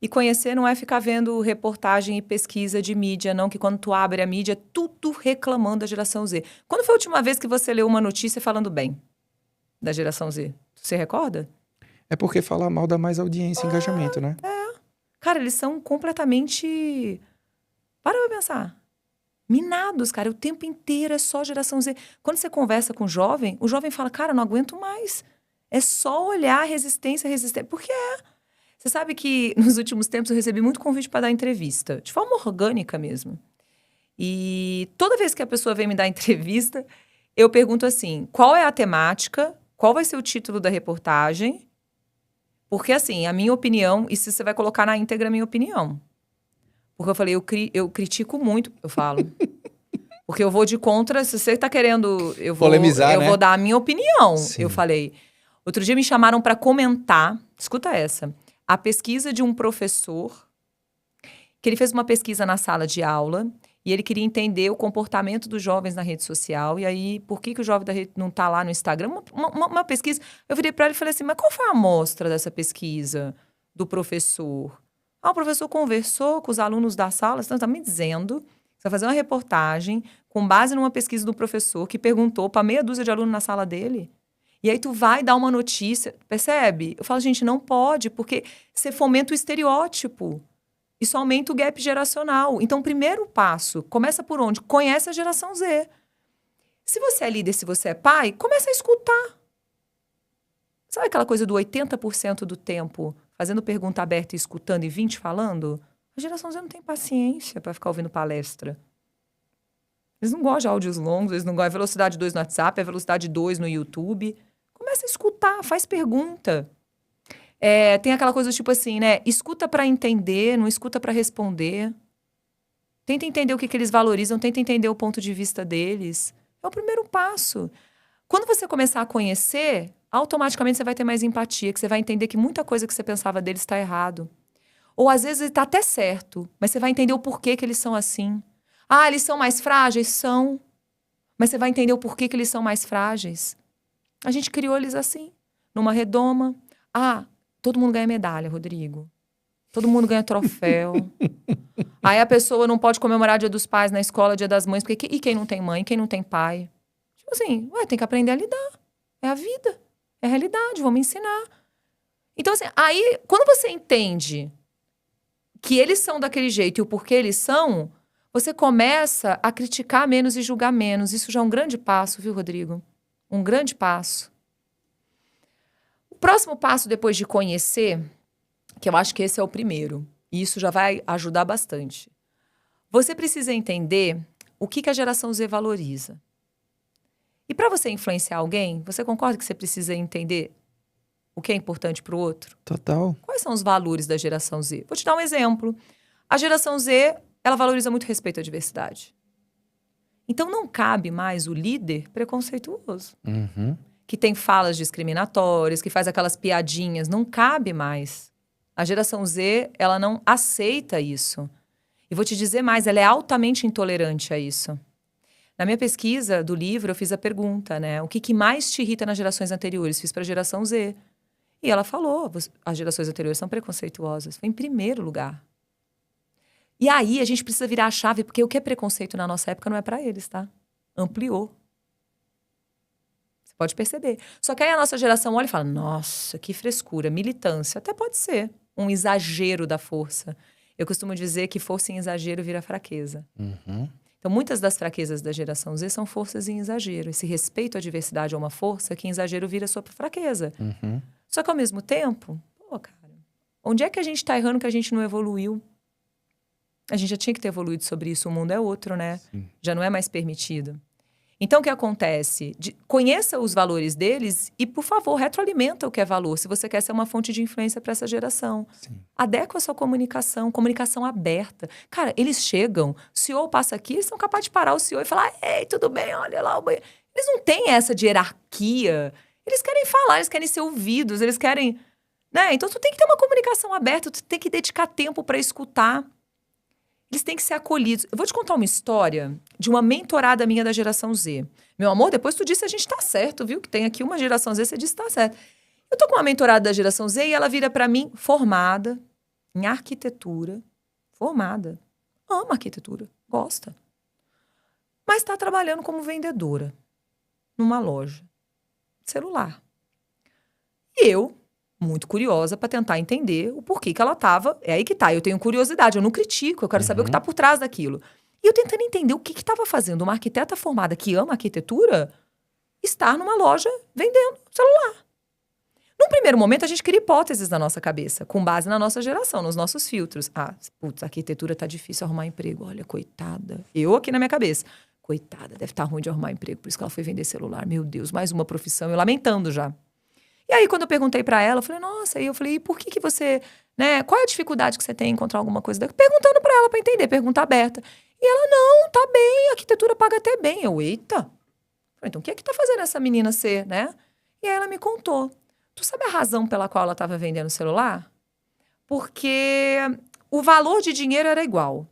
S2: E conhecer não é ficar vendo reportagem e pesquisa de mídia, não, que quando tu abre a mídia, é tudo reclamando da geração Z. Quando foi a última vez que você leu uma notícia falando bem da geração Z? Você recorda?
S1: É porque falar mal dá mais audiência e engajamento, né?
S2: Cara, eles são completamente... Para pra pensar. Minados, cara. O tempo inteiro é só geração Z. Quando você conversa com o jovem fala, cara, eu não aguento mais. É só olhar resistência. Porque Você sabe que nos últimos tempos eu recebi muito convite para dar entrevista. De forma orgânica mesmo. E toda vez que a pessoa vem me dar entrevista, eu pergunto assim, qual é a temática? Qual vai ser o título da reportagem? Porque, assim, a minha opinião, e se você vai colocar na íntegra a minha opinião. Porque eu falei, eu critico muito, eu falo. Porque eu vou de contra, se você tá querendo...
S1: Polemizar,
S2: eu
S1: né?
S2: vou dar a minha opinião,
S1: Sim.
S2: eu falei. Outro dia me chamaram para comentar, escuta essa, a pesquisa de um professor, que ele fez uma pesquisa na sala de aula, e ele queria entender o comportamento dos jovens na rede social, e aí, por que o jovem da rede não tá lá no Instagram? Uma pesquisa. Eu virei para ele e falei assim, mas qual foi a amostra dessa pesquisa do professor? O professor conversou com os alunos da sala, você está me dizendo que você vai fazer uma reportagem com base numa pesquisa do professor que perguntou para meia dúzia de alunos na sala dele. E aí tu vai dar uma notícia, percebe? Eu falo, gente, não pode, porque você fomenta o estereótipo. Isso aumenta o gap geracional. Então, primeiro passo, começa por onde? Conhece a geração Z. Se você é líder, se você é pai, começa a escutar. Sabe aquela coisa do 80% do tempo fazendo pergunta aberta e escutando e 20 falando? A geração Z não tem paciência para ficar ouvindo palestra. Eles não gostam de áudios longos, eles não gostam de velocidade 2 no WhatsApp, é velocidade 2 no YouTube. Começa a escutar, faz pergunta. Tem aquela coisa tipo assim, né? Escuta para entender, não escuta para responder. Tenta entender o que eles valorizam, tenta entender o ponto de vista deles. É o primeiro passo. Quando você começar a conhecer, automaticamente você vai ter mais empatia, que você vai entender que muita coisa que você pensava deles está errado. Ou às vezes está até certo, mas você vai entender o porquê que eles são assim. Ah, eles são mais frágeis? São. Mas você vai entender o porquê que eles são mais frágeis. A gente criou eles assim, numa redoma. Ah, todo mundo ganha medalha, Rodrigo. Todo mundo ganha troféu. Aí a pessoa não pode comemorar Dia dos Pais na escola, Dia das Mães, porque e quem não tem mãe, quem não tem pai? Tipo assim, tem que aprender a lidar. É a vida, é a realidade, vamos ensinar. Então assim, aí quando você entende que eles são daquele jeito e o porquê eles são, você começa a criticar menos e julgar menos. Isso já é um grande passo, viu, Rodrigo? Um grande passo. O próximo passo, depois de conhecer, que eu acho que esse é o primeiro, e isso já vai ajudar bastante. Você precisa entender o que a geração Z valoriza. E para você influenciar alguém, você concorda que você precisa entender o que é importante para o outro?
S1: Total.
S2: Quais são os valores da geração Z? Vou te dar um exemplo. A geração Z, ela valoriza muito respeito à diversidade. Então, não cabe mais o líder preconceituoso. Que tem falas discriminatórias, que faz aquelas piadinhas. Não cabe mais. A geração Z, ela não aceita isso. E vou te dizer mais, ela é altamente intolerante a isso. Na minha pesquisa do livro, eu fiz a pergunta, né? O que mais te irrita nas gerações anteriores? Fiz para a geração Z. E ela falou, as gerações anteriores são preconceituosas. Foi em primeiro lugar. E aí, a gente precisa virar a chave, porque o que é preconceito na nossa época não é para eles, tá? Ampliou. Você pode perceber. Só que aí a nossa geração olha e fala, nossa, que frescura, militância. Até pode ser um exagero da força. Eu costumo dizer que força em exagero vira fraqueza. Então, muitas das fraquezas da geração Z são forças em exagero. Esse respeito à diversidade é uma força que em exagero vira sua fraqueza.
S1: Uhum.
S2: Só que, ao mesmo tempo, cara, onde é que a gente tá errando que a gente não evoluiu? A gente já tinha que ter evoluído sobre isso. O mundo é outro, né?
S1: Sim.
S2: Já não é mais permitido. Então, o que acontece? Conheça os valores deles e, por favor, retroalimenta o que é valor. Se você quer ser uma fonte de influência para essa geração.
S1: Sim.
S2: Adequa a sua comunicação aberta. Cara, eles chegam, o CEO passa aqui, eles são capazes de parar o CEO e falar: ei, tudo bem, olha lá o banheiro. Eles não têm essa de hierarquia. Eles querem falar, eles querem ser ouvidos, eles querem... né? Então, tu tem que ter uma comunicação aberta, tu tem que dedicar tempo para escutar. Eles têm que ser acolhidos. Eu vou te contar uma história de uma mentorada minha da geração Z. Meu amor, depois tu disse a gente tá certo, viu? Que tem aqui uma geração Z, você disse tá certo. Eu tô com uma mentorada da geração Z e ela vira pra mim formada em arquitetura. Formada. Ama arquitetura. Gosta. Mas tá trabalhando como vendedora numa loja de celular. E eu, muito curiosa para tentar entender o porquê que ela estava. É aí que tá, eu tenho curiosidade, eu não critico, eu quero saber o que está por trás daquilo. E eu tentando entender o que estava fazendo uma arquiteta formada que ama arquitetura estar numa loja vendendo celular. Num primeiro momento, a gente cria hipóteses na nossa cabeça, com base na nossa geração, nos nossos filtros. Ah, putz, a arquitetura tá difícil arrumar emprego. Olha, coitada. Eu aqui na minha cabeça. Coitada, deve estar ruim de arrumar emprego, por isso que ela foi vender celular. Meu Deus, mais uma profissão. Eu lamentando já. E aí, quando eu perguntei pra ela, eu falei, nossa, e por que você, né, qual é a dificuldade que você tem em encontrar alguma coisa daqui? Perguntando pra ela, pra entender, pergunta aberta. E ela, não, tá bem, a arquitetura paga até bem. Eu, eita. Falei, então, o que é que tá fazendo essa menina ser, né? E aí ela me contou. Tu sabe a razão pela qual ela tava vendendo o celular? Porque o valor de dinheiro era igual.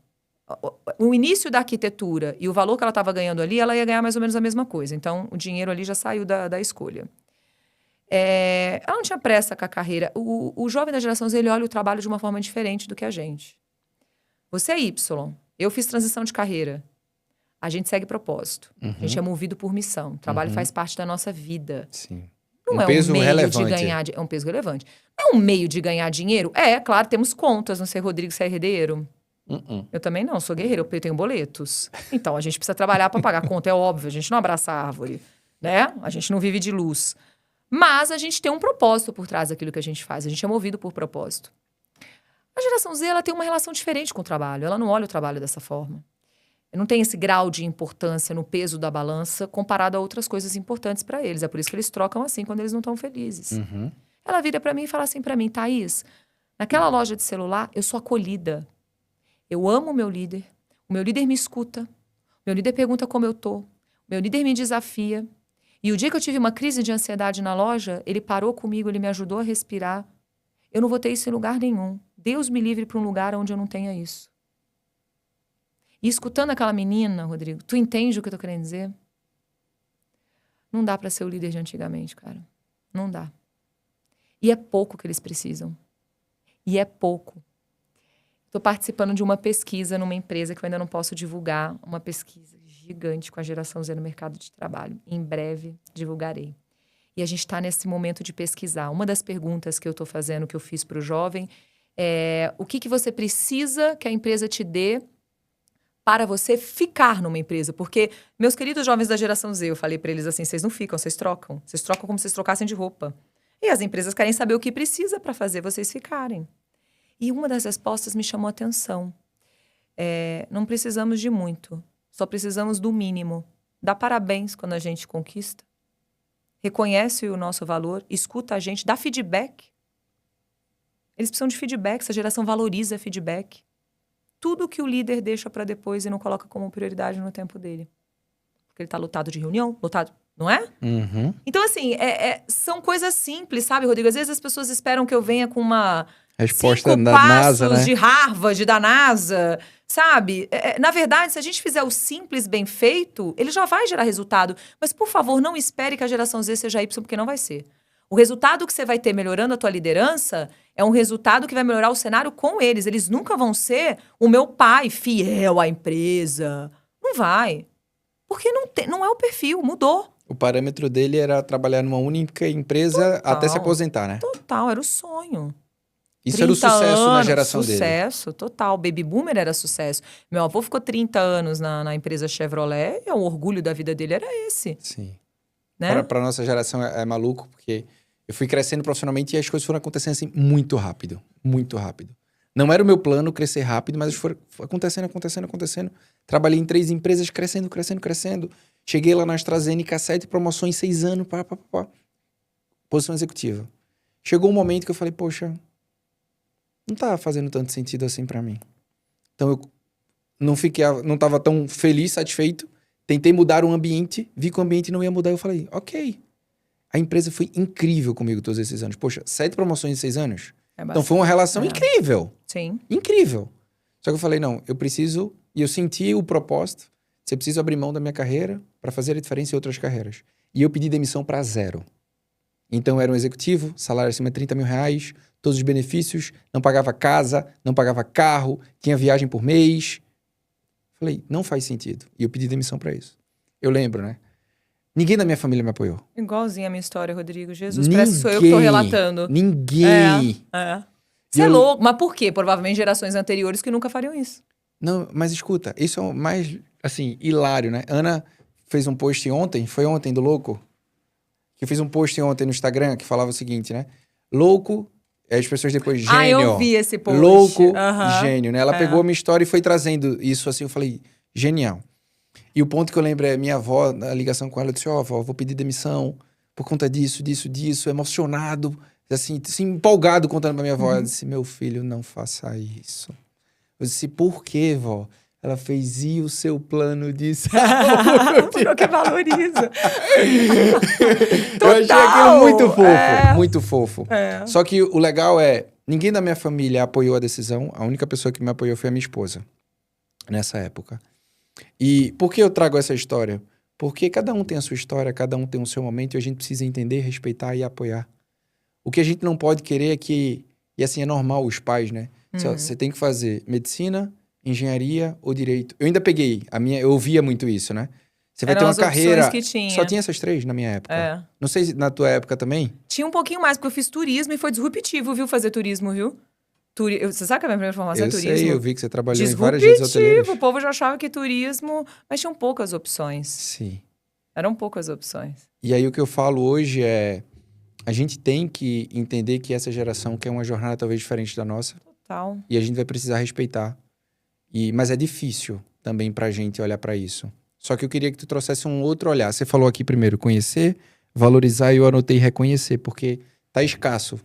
S2: O início da arquitetura e o valor que ela tava ganhando ali, ela ia ganhar mais ou menos a mesma coisa. Então, o dinheiro ali já saiu da escolha. Ela não tinha pressa com a carreira. O jovem da geração Z, ele olha o trabalho de uma forma diferente do que a gente. Você é Y, eu fiz transição de carreira. A gente segue propósito. A gente é movido por missão. O trabalho faz parte da nossa vida.
S1: Sim.
S2: Não é um meio de ganhar... É um peso relevante. Não é um meio de ganhar dinheiro? Claro, temos contas. Não sei, Rodrigo, você é herdeiro? Eu também não, sou guerreiro. Eu tenho boletos. Então, a gente precisa trabalhar para pagar conta, é óbvio. A gente não abraça a árvore, né? A gente não vive de luz. Mas a gente tem um propósito por trás daquilo que a gente faz. A gente é movido por propósito. A geração Z, ela tem uma relação diferente com o trabalho. Ela não olha o trabalho dessa forma. Não tem esse grau de importância no peso da balança comparado a outras coisas importantes para eles. É por isso que eles trocam assim quando eles não estão felizes. Ela vira para mim e fala assim para mim, Thaís, naquela loja de celular, eu sou acolhida. Eu amo o meu líder me escuta, o meu líder pergunta como eu tô, o meu líder me desafia. E o dia que eu tive uma crise de ansiedade na loja, ele parou comigo, ele me ajudou a respirar. Eu não vou ter isso em lugar nenhum. Deus me livre para um lugar onde eu não tenha isso. E escutando aquela menina, Rodrigo, tu entende o que eu tô querendo dizer? Não dá para ser o líder de antigamente, cara. Não dá. E é pouco que eles precisam. E é pouco. Estou participando de uma pesquisa numa empresa que eu ainda não posso divulgar, uma pesquisa gigante com a geração Z no mercado de trabalho. Em breve divulgarei. E a gente está nesse momento de pesquisar. Uma das perguntas que eu estou fazendo, que eu fiz para o jovem, é o que você precisa que a empresa te dê para você ficar numa empresa. Porque, meus queridos jovens da geração Z, eu falei para eles assim, vocês não ficam, vocês trocam. Vocês trocam como se vocês trocassem de roupa. E as empresas querem saber o que precisa para fazer vocês ficarem. E uma das respostas me chamou a atenção. Não precisamos de muito, só precisamos do mínimo. Dá parabéns quando a gente conquista. Reconhece o nosso valor, escuta a gente, dá feedback. Eles precisam de feedback, essa geração valoriza feedback. Tudo que o líder deixa para depois e não coloca como prioridade no tempo dele. Porque ele está lotado de reunião, lotado, não é? Então, assim, são coisas simples, sabe, Rodrigo? Às vezes as pessoas esperam que eu venha com uma...
S1: Resposta
S2: 5
S1: da
S2: passos
S1: NASA, né?
S2: de Harvard, da NASA, sabe? Na verdade, se a gente fizer o simples bem feito, ele já vai gerar resultado. Mas, por favor, não espere que a geração Z seja Y, porque não vai ser. O resultado que você vai ter melhorando a tua liderança é um resultado que vai melhorar o cenário com eles. Eles nunca vão ser o meu pai fiel à empresa. Não vai. Porque não é o perfil, mudou.
S1: O parâmetro dele era trabalhar numa única empresa até se aposentar, né?
S2: Total, era o sonho.
S1: Isso era o
S2: 30
S1: sucesso na
S2: anos,
S1: geração dele.
S2: Sucesso, total. Baby Boomer era sucesso. Meu avô ficou 30 anos na empresa Chevrolet e o orgulho da vida dele era esse,
S1: Sim.
S2: né?
S1: Para nossa geração é maluco, porque eu fui crescendo profissionalmente e as coisas foram acontecendo assim muito rápido. Muito rápido. Não era o meu plano crescer rápido, mas foi acontecendo. Trabalhei em 3 empresas, crescendo. Cheguei lá na AstraZeneca, 7 promoções, 6 anos, posição executiva. Chegou um momento que eu falei, poxa, não tá fazendo tanto sentido assim pra mim. Então eu não tava tão feliz, satisfeito. Tentei mudar o ambiente, vi que o ambiente não ia mudar. Eu falei, ok. A empresa foi incrível comigo todos esses anos. Poxa, 7 promoções em 6 anos? Então foi uma relação incrível.
S2: Sim.
S1: Incrível. Só que eu falei, não, eu preciso... E eu senti o propósito. Você precisa abrir mão da minha carreira para fazer a diferença em outras carreiras. E eu pedi demissão para 0. Então eu era um executivo, salário acima de 30 mil reais, todos os benefícios, não pagava casa, não pagava carro, tinha viagem por mês. Falei, não faz sentido. E eu pedi demissão para isso. Eu lembro, né? Ninguém da minha família me apoiou.
S2: Igualzinho a minha história, Rodrigo. Jesus, parece que sou eu que tô relatando.
S1: Ninguém.
S2: Você é louco. Mas por quê? Provavelmente gerações anteriores que nunca fariam isso.
S1: Não, mas escuta, isso é o mais, assim, hilário, né? Ana fez um post ontem, foi ontem do Louco? Que eu fiz um post ontem no Instagram que falava o seguinte, né? Louco, as pessoas depois, gênio.
S2: Eu vi esse post.
S1: Louco, gênio, né? Ela pegou a minha história e foi trazendo isso assim, eu falei, genial. E o ponto que eu lembro é minha avó, na ligação com ela, eu disse, avó, vou pedir demissão por conta disso, emocionado, assim empolgado contando pra minha avó. Ela disse, meu filho, não faça isso. Eu disse, por quê, vó? Ela fez, e o seu plano de saúde?
S2: Porque que valoriza.
S1: Eu achei aquilo muito fofo, muito fofo. Só que o legal é, ninguém da minha família apoiou a decisão, a única pessoa que me apoiou foi a minha esposa, nessa época. E por que eu trago essa história? Porque cada um tem a sua história, cada um tem o seu momento e a gente precisa entender, respeitar e apoiar. O que a gente não pode querer é que, e assim é normal os pais, né? Você tem que fazer medicina, engenharia ou direito. Eu ainda peguei, eu ouvia muito isso, né? Você vai ter uma carreira...
S2: Que tinha.
S1: Só tinha essas 3 na minha época. Não sei se na tua época também.
S2: Tinha um pouquinho mais, porque eu fiz turismo e foi disruptivo, viu? Fazer turismo, viu? Você sabe que a minha primeira formação é turismo?
S1: Eu sei, eu vi que você trabalhou em várias redes hoteleiras.
S2: O povo já achava que turismo... Mas tinham poucas opções.
S1: Sim.
S2: Eram poucas opções.
S1: E aí o que eu falo hoje é... A gente tem que entender que essa geração quer uma jornada talvez diferente da nossa.
S2: Total.
S1: E a gente vai precisar respeitar. Mas é difícil também pra gente olhar pra isso. Só que eu queria que tu trouxesse um outro olhar. Você falou aqui primeiro conhecer, valorizar, e eu anotei reconhecer, porque tá escasso.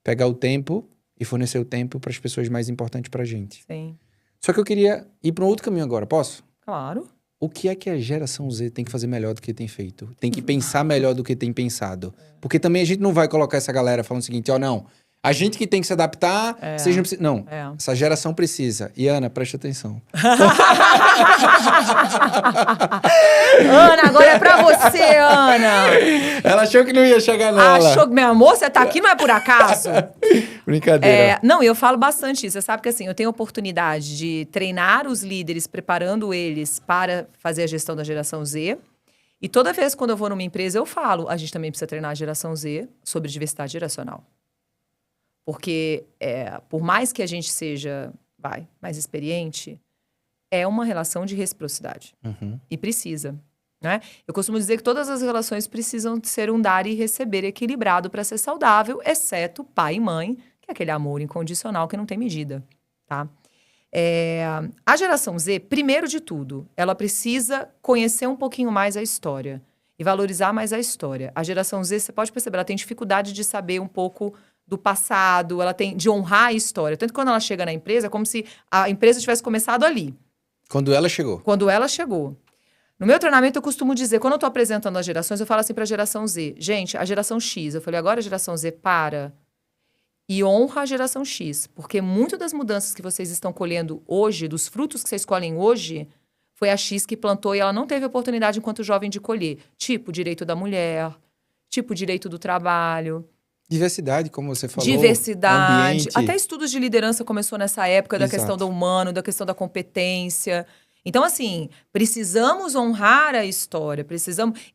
S1: Pegar o tempo e fornecer o tempo para as pessoas mais importantes pra gente.
S2: Sim.
S1: Só que eu queria ir para um outro caminho agora, posso?
S2: Claro.
S1: O que é que a geração Z tem que fazer melhor do que tem feito? Tem que pensar melhor do que tem pensado. Porque também a gente não vai colocar essa galera falando o seguinte, não, a gente que tem que se adaptar, vocês não precisam... Não, essa geração precisa. E Ana, preste atenção.
S2: Ana, agora é pra você, Ana.
S1: Ela achou que não ia chegar nela.
S2: Achou que, meu amor, você tá aqui, não é por acaso?
S1: Brincadeira.
S2: Não, eu falo bastante isso. Você sabe que assim, eu tenho a oportunidade de treinar os líderes, preparando eles para fazer a gestão da geração Z. E toda vez quando eu vou numa empresa, eu falo, a gente também precisa treinar a geração Z sobre diversidade geracional. Porque por mais que a gente seja mais experiente, é uma relação de reciprocidade. E precisa. Né? Eu costumo dizer que todas as relações precisam ser um dar e receber equilibrado para ser saudável, exceto pai e mãe, que é aquele amor incondicional que não tem medida. Tá? A geração Z, primeiro de tudo, ela precisa conhecer um pouquinho mais a história e valorizar mais a história. A geração Z, você pode perceber, ela tem dificuldade de saber um pouco do passado, ela tem de honrar a história. Tanto que quando ela chega na empresa, é como se a empresa tivesse começado ali.
S1: Quando ela chegou.
S2: Quando ela chegou. No meu treinamento, eu costumo dizer, quando eu estou apresentando as gerações, eu falo assim para a geração Z. Gente, a geração X, eu falei, agora a geração Z para e honra a geração X. Porque muito das mudanças que vocês estão colhendo hoje, dos frutos que vocês colhem hoje, foi a X que plantou e ela não teve oportunidade enquanto jovem de colher. Tipo, direito da mulher, tipo, direito do trabalho.
S1: Diversidade, como você falou.
S2: Diversidade.
S1: Ambiente.
S2: Até estudos de liderança começou nessa época, da questão do humano, da questão da competência. Então, assim, precisamos honrar a história,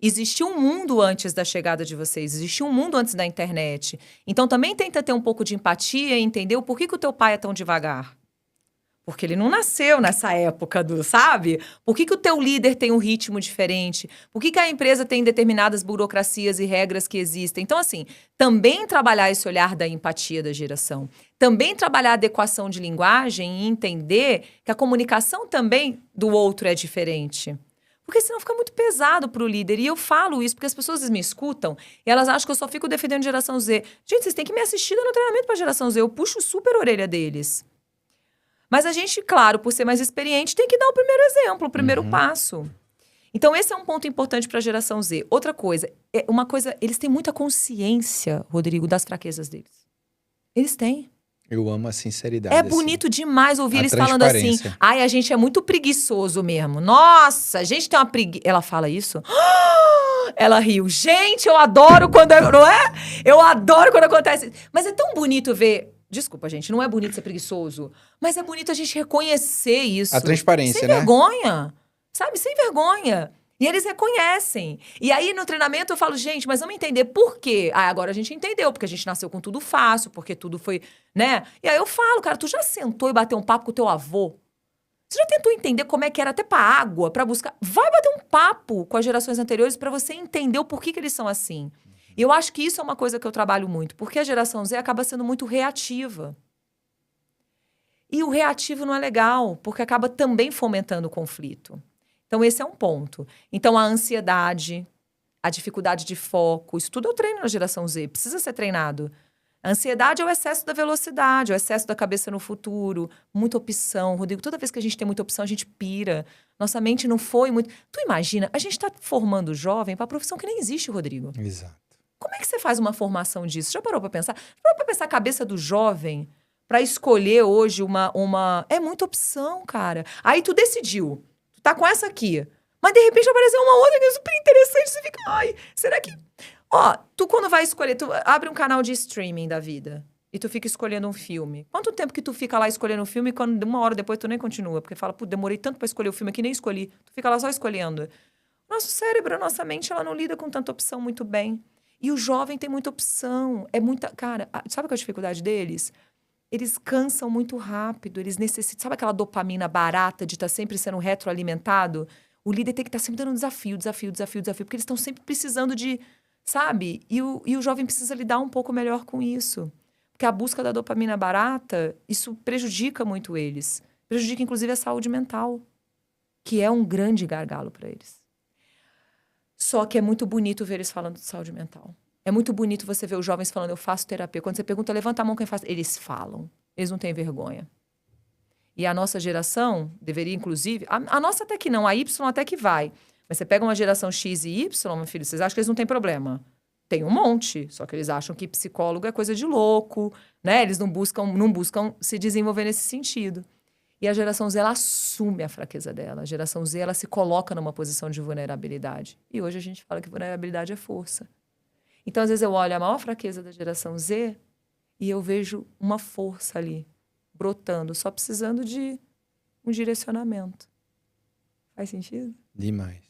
S2: Existiu um mundo antes da chegada de vocês, existiu um mundo antes da internet. Então, também tenta ter um pouco de empatia e entender o porquê que o teu pai é tão devagar. Porque ele não nasceu nessa época sabe? Por que o teu líder tem um ritmo diferente? Por que a empresa tem determinadas burocracias e regras que existem? Então, assim, também trabalhar esse olhar da empatia da geração. Também trabalhar a adequação de linguagem e entender que a comunicação também do outro é diferente. Porque senão fica muito pesado pro líder. E eu falo isso porque as pessoas me escutam e elas acham que eu só fico defendendo geração Z. Gente, vocês têm que me assistir no treinamento pra geração Z. Eu puxo super a orelha deles. Mas a gente, claro, por ser mais experiente, tem que dar o primeiro exemplo, o primeiro passo. Então, esse é um ponto importante para a geração Z. Outra coisa, eles têm muita consciência, Rodrigo, das fraquezas deles. Eles têm.
S1: Eu amo a sinceridade.
S2: É bonito demais ouvir eles falando assim.
S1: transparência.
S2: Ai, a gente é muito preguiçoso mesmo. Nossa, a gente tem uma preguiça. Ela fala isso? Ela riu. Gente, eu adoro quando... Não é? Eu adoro quando acontece. Mas é tão bonito ver... Desculpa, gente, não é bonito ser preguiçoso, mas é bonito a gente reconhecer isso.
S1: A transparência,
S2: sem
S1: né?
S2: vergonha, sabe? Sem vergonha. E eles reconhecem. E aí, no treinamento, eu falo, gente, mas vamos entender por quê. Ah, agora a gente entendeu, porque a gente nasceu com tudo fácil, porque tudo foi, né? E aí eu falo, cara, tu já sentou e bateu um papo com o teu avô? Você já tentou entender como é que era até pra água, pra buscar? Vai bater um papo com as gerações anteriores pra você entender o porquê que eles são assim. E eu acho que isso é uma coisa que eu trabalho muito, porque a geração Z acaba sendo muito reativa. E o reativo não é legal, porque acaba também fomentando o conflito. Então, esse é um ponto. Então, a ansiedade, a dificuldade de foco, isso tudo eu treino na geração Z, precisa ser treinado. A ansiedade é o excesso da velocidade, é o excesso da cabeça no futuro, muita opção. Rodrigo, toda vez que a gente tem muita opção, a gente pira. Nossa mente não foi muito... Tu imagina, a gente está formando jovem para profissão que nem existe, Rodrigo.
S1: Exato.
S2: Como é que você faz uma formação disso? Já parou pra pensar? Já parou pra pensar a cabeça do jovem pra escolher hoje uma... É muita opção, cara. Aí tu decidiu. Tu tá com essa aqui. Mas de repente apareceu uma outra que é super interessante. Você fica, ai, será que... Ó, tu quando vai escolher... Tu abre um canal de streaming da vida. E tu fica escolhendo um filme. Quanto tempo que tu fica lá escolhendo um filme e quando uma hora depois tu nem continua? Porque fala, pô, demorei tanto pra escolher o filme aqui, nem escolhi. Tu fica lá só escolhendo. Nosso cérebro, a nossa mente, ela não lida com tanta opção muito bem. E o jovem tem muita opção. É muita... Cara, sabe qual é a dificuldade deles? Eles cansam muito rápido. Eles necessitam... Sabe aquela dopamina barata de estar sempre sendo retroalimentado? O líder tem que estar sempre dando desafio. Porque eles estão sempre precisando de... Sabe? E o jovem precisa lidar um pouco melhor com isso. Porque a busca da dopamina barata, isso prejudica muito eles. Prejudica, inclusive, a saúde mental. Que é um grande gargalo para eles. Só que é muito bonito ver eles falando de saúde mental. É muito bonito você ver os jovens falando, eu faço terapia. Quando você pergunta, levanta a mão quem faz. Eles falam. Eles não têm vergonha. E a nossa geração deveria, inclusive... A nossa até que não, a Y até que vai. Mas você pega uma geração X e Y, meu filho, vocês acham que eles não têm problema? Tem um monte. Só que eles acham que psicólogo é coisa de louco, né? Eles não buscam se desenvolver nesse sentido. E a geração Z, ela assume a fraqueza dela. A geração Z, ela se coloca numa posição de vulnerabilidade. E hoje a gente fala que vulnerabilidade é força. Então, às vezes, eu olho a maior fraqueza da geração Z e eu vejo uma força ali, brotando, só precisando de um direcionamento. Faz sentido?
S1: Demais.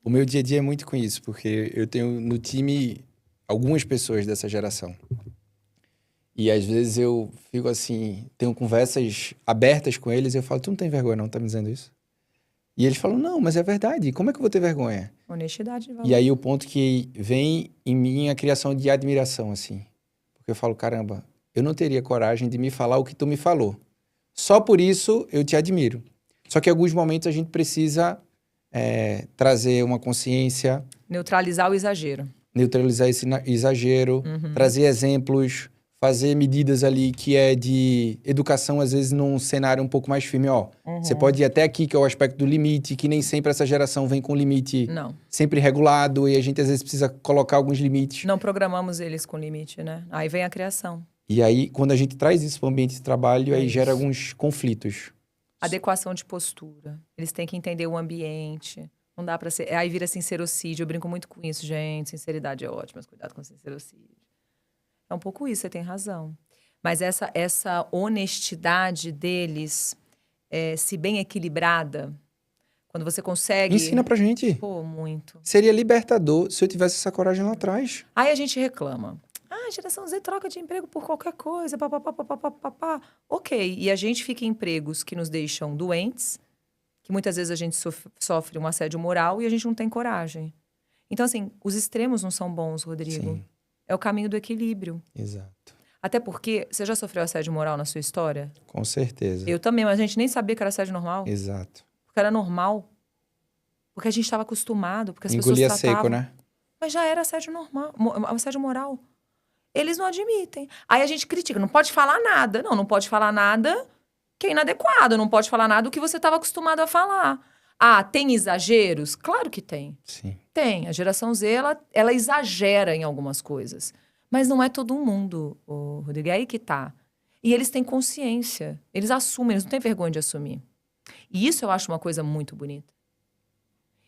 S1: O meu dia a dia é muito com isso, porque eu tenho no time algumas pessoas dessa geração. E às vezes eu fico assim, tenho conversas abertas com eles e eu falo, tu não tem vergonha não, tá me dizendo isso? E eles falam, não, mas é verdade, como é que eu vou ter vergonha?
S2: Honestidade de valor.
S1: E aí o ponto que vem em mim a criação de admiração, assim. Porque eu falo, caramba, eu não teria coragem de me falar o que tu me falou. Só por isso eu te admiro. Só que em alguns momentos a gente precisa trazer uma consciência...
S2: Neutralizar o exagero.
S1: Neutralizar esse exagero, trazer exemplos, fazer medidas ali que é de educação, às vezes num cenário um pouco mais firme. Ó, você pode ir até aqui, que é o aspecto do limite, que nem sempre essa geração vem com limite sempre regulado, e a gente às vezes precisa colocar alguns limites.
S2: Não programamos eles com limite, né? Aí vem a criação.
S1: E aí, quando a gente traz isso para o ambiente de trabalho, aí gera alguns conflitos.
S2: Adequação de postura. Eles têm que entender o ambiente. Não dá pra ser... Aí vira sincerocídio. Eu brinco muito com isso, gente. Sinceridade é ótima, mas cuidado com sincerocídio. É um pouco isso, você tem razão. Mas essa honestidade deles se bem equilibrada, quando você consegue...
S1: Ensina pra gente.
S2: Pô, muito.
S1: Seria libertador se eu tivesse essa coragem lá atrás.
S2: Aí a gente reclama. A geração Z troca de emprego por qualquer coisa, papapá. Ok, e a gente fica em empregos que nos deixam doentes, que muitas vezes a gente sofre um assédio moral e a gente não tem coragem. Então, assim, os extremos não são bons, Rodrigo.
S1: Sim.
S2: É o caminho do equilíbrio.
S1: Exato.
S2: Até porque, você já sofreu assédio moral na sua história?
S1: Com certeza.
S2: Eu também, mas a gente nem sabia que era assédio normal.
S1: Exato.
S2: Porque era normal. Porque a gente estava acostumado, porque as
S1: Engolia
S2: pessoas tratavam.
S1: seco, né?
S2: Mas já era assédio normal, assédio moral. Eles não admitem. Aí a gente critica, não pode falar nada. Não pode falar nada que é inadequado, não pode falar nada do que você estava acostumado a falar. Ah, tem exageros? Claro que tem.
S1: Sim.
S2: Tem. A geração Z, ela exagera em algumas coisas. Mas não é todo mundo, Rodrigo. É aí que tá. E eles têm consciência. Eles assumem, eles não têm vergonha de assumir. E isso eu acho uma coisa muito bonita.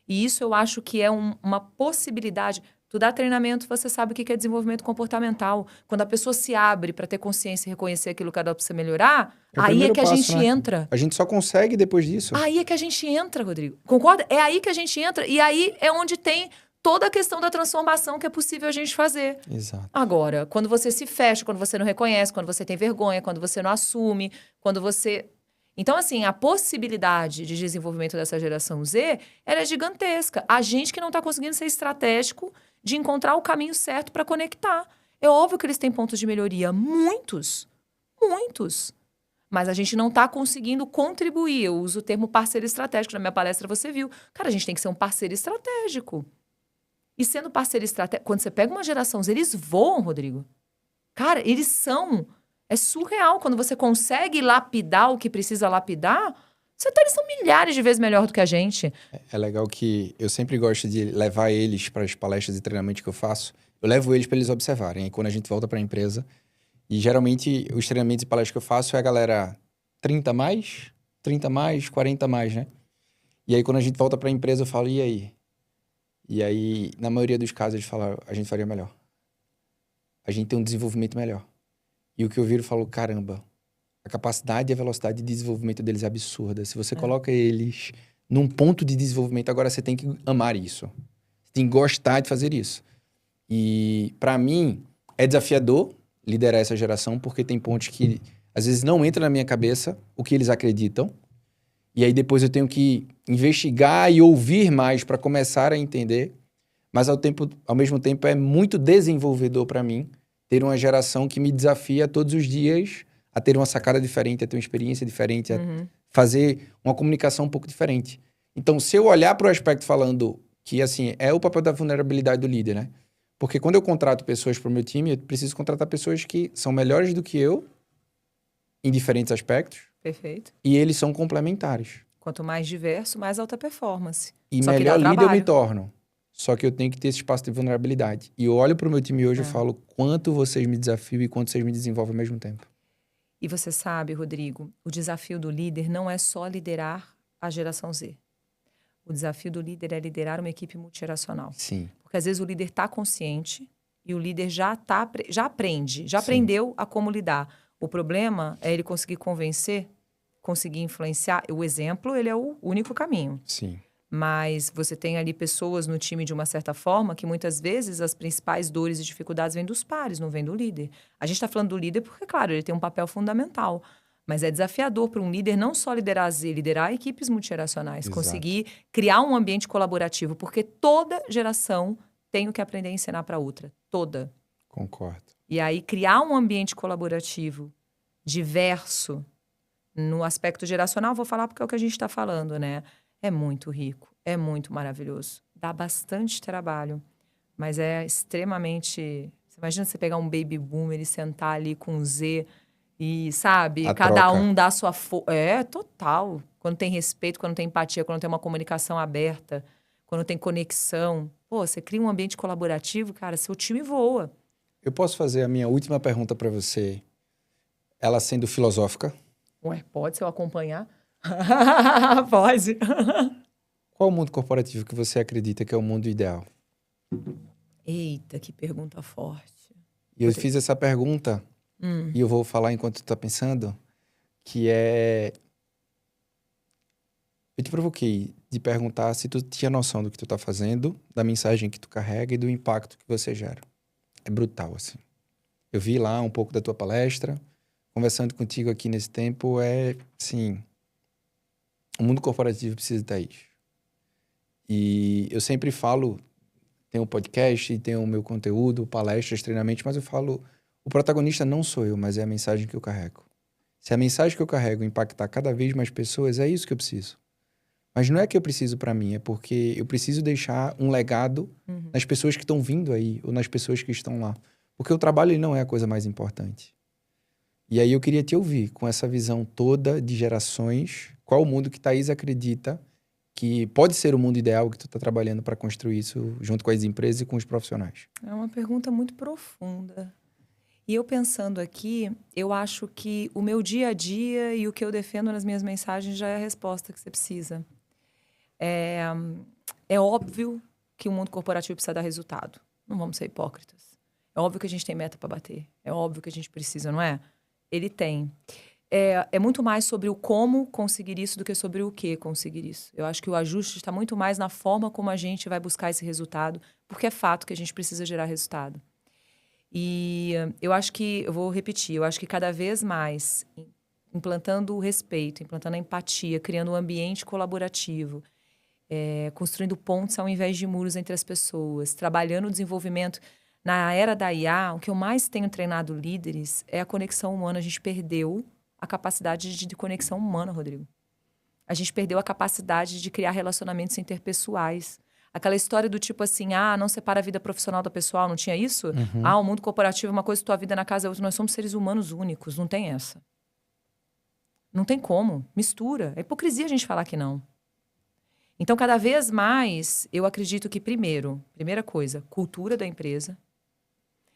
S2: E isso eu acho que é uma possibilidade. Tu dá treinamento, você sabe o que é desenvolvimento comportamental. Quando a pessoa se abre para ter consciência e reconhecer aquilo que dá para você melhorar,
S1: É o
S2: aí é
S1: primeiro
S2: que a
S1: passo,
S2: gente
S1: né?
S2: entra.
S1: A gente só consegue depois disso.
S2: Aí é que a gente entra, Rodrigo. Concorda? É aí que a gente entra. E aí é onde tem toda a questão da transformação que é possível a gente fazer.
S1: Exato.
S2: Agora, quando você se fecha, quando você não reconhece, quando você tem vergonha, quando você não assume, quando você... Então, assim, a possibilidade de desenvolvimento dessa geração Z, ela é gigantesca. A gente que não está conseguindo ser estratégico de encontrar o caminho certo para conectar. É óbvio que eles têm pontos de melhoria. Muitos. Muitos. Mas a gente não está conseguindo contribuir. Eu uso o termo parceiro estratégico. Na minha palestra você viu. Cara, a gente tem que ser um parceiro estratégico. E sendo parceiro estratégico... Quando você pega uma geração Z, eles voam, Rodrigo. Cara, eles são... É surreal. Quando você consegue lapidar o que precisa lapidar, eles são milhares de vezes melhor do que a gente.
S1: É legal que eu sempre gosto de levar eles para as palestras e treinamentos que eu faço. Eu levo eles para eles observarem. Aí quando a gente volta para a empresa, e geralmente os treinamentos e palestras que eu faço é a galera 30 mais, 40 mais, né? E aí quando a gente volta para a empresa, eu falo, e aí? E aí, na maioria dos casos, eles falam, a gente faria melhor. A gente tem um desenvolvimento melhor. E o que eu viro, eu falo, caramba, a capacidade e a velocidade de desenvolvimento deles é absurda. Se você coloca eles num ponto de desenvolvimento, agora você tem que amar isso. Você tem que gostar de fazer isso. E, para mim, é desafiador liderar essa geração, porque tem pontos que, às vezes, não entra na minha cabeça o que eles acreditam. E aí, depois, eu tenho que investigar e ouvir mais para começar a entender. Mas, ao mesmo tempo, é muito desenvolvedor para mim ter uma geração que me desafia todos os dias a ter uma sacada diferente, a ter uma experiência diferente, a fazer uma comunicação um pouco diferente. Então, se eu olhar para o aspecto falando que, assim, é o papel da vulnerabilidade do líder, né? Porque quando eu contrato pessoas para o meu time, eu preciso contratar pessoas que são melhores do que eu em diferentes aspectos.
S2: Perfeito.
S1: E eles são complementares.
S2: Quanto mais diverso, mais alta performance.
S1: E
S2: Só que
S1: melhor
S2: dá
S1: líder eu
S2: trabalho.
S1: me torno. Só que eu tenho que ter esse espaço de vulnerabilidade. E eu olho para o meu time hoje e falo quanto vocês me desafiam e quanto vocês me desenvolvem ao mesmo tempo.
S2: E você sabe, Rodrigo, o desafio do líder não é só liderar a geração Z. O desafio do líder é liderar uma equipe multigeracional.
S1: Sim.
S2: Porque às vezes o líder está consciente e o líder já aprende, já
S1: Sim.
S2: aprendeu a como lidar. O problema é ele conseguir convencer, conseguir influenciar. O exemplo, ele é o único caminho.
S1: Sim.
S2: Mas você tem ali pessoas no time de uma certa forma que muitas vezes as principais dores e dificuldades vêm dos pares, não vêm do líder. A gente está falando do líder porque, claro, ele tem um papel fundamental. Mas é desafiador para um líder não só liderar a Z, liderar equipes multigeracionais,
S1: Exato.
S2: conseguir criar um ambiente colaborativo, porque toda geração tem o que aprender a ensinar para outra. Toda.
S1: Concordo.
S2: E aí, criar um ambiente colaborativo diverso no aspecto geracional, vou falar porque é o que a gente está falando, né? É muito rico, é muito maravilhoso. Dá bastante trabalho, mas é extremamente... Você imagina você pegar um baby boomer e sentar ali com um Z e, sabe,
S1: A
S2: cada
S1: troca.
S2: um dá a sua... É, total. Quando tem respeito, quando tem empatia, quando tem uma comunicação aberta, quando tem conexão. Pô, você cria um ambiente colaborativo, cara, seu time voa.
S1: Eu posso fazer a minha última pergunta para você, ela sendo filosófica?
S2: Ué, pode se eu acompanhar? Pode.
S1: Qual o mundo corporativo que você acredita que é o mundo ideal?
S2: Eita, que pergunta forte.
S1: E eu fiz essa pergunta, e eu vou falar enquanto tu tá pensando, que é Eu te provoquei de perguntar se tu tinha noção do que tu tá fazendo, da mensagem que tu carrega e do impacto que você gera. É brutal, assim. Eu vi lá um pouco da tua palestra, conversando contigo aqui nesse tempo, assim, o mundo corporativo precisa de Thaís. E eu sempre falo, tem um podcast, tem o meu conteúdo, palestras, treinamentos, mas eu falo, o protagonista não sou eu, mas é a mensagem que eu carrego. Se a mensagem que eu carrego impactar cada vez mais pessoas, é isso que eu preciso. Mas não é que eu preciso para mim, é porque eu preciso deixar um legado nas pessoas que estão vindo aí, ou nas pessoas que estão lá. Porque o trabalho ele não é a coisa mais importante. E aí eu queria te ouvir, com essa visão toda de gerações, qual o mundo que Thaís acredita que pode ser o mundo ideal que tu está trabalhando para construir isso junto com as empresas e com os profissionais?
S2: É uma pergunta muito profunda. E eu pensando aqui, eu acho que o meu dia a dia e o que eu defendo nas minhas mensagens já é a resposta que você precisa. É óbvio que o mundo corporativo precisa dar resultado. Não vamos ser hipócritas. É óbvio que a gente tem meta para bater. É óbvio que a gente precisa, não é? Ele tem. É muito mais sobre o como conseguir isso do que sobre o que conseguir isso. Eu acho que o ajuste está muito mais na forma como a gente vai buscar esse resultado, porque é fato que a gente precisa gerar resultado. E eu acho que, eu vou repetir, eu acho que cada vez mais, implantando o respeito, implantando a empatia, criando um ambiente colaborativo, construindo pontes ao invés de muros entre as pessoas, trabalhando o desenvolvimento. Na era da IA, o que eu mais tenho treinado líderes é a conexão humana. A gente perdeu a capacidade de conexão humana, Rodrigo. A gente perdeu a capacidade de criar relacionamentos interpessoais. Aquela história do tipo assim, não separa a vida profissional da pessoal, não tinha isso? O mundo corporativo é uma coisa, tua vida na casa é outra. Nós somos seres humanos únicos, não tem essa. Não tem como, mistura. É hipocrisia a gente falar que não. Então, cada vez mais, eu acredito que, primeira coisa, cultura da empresa.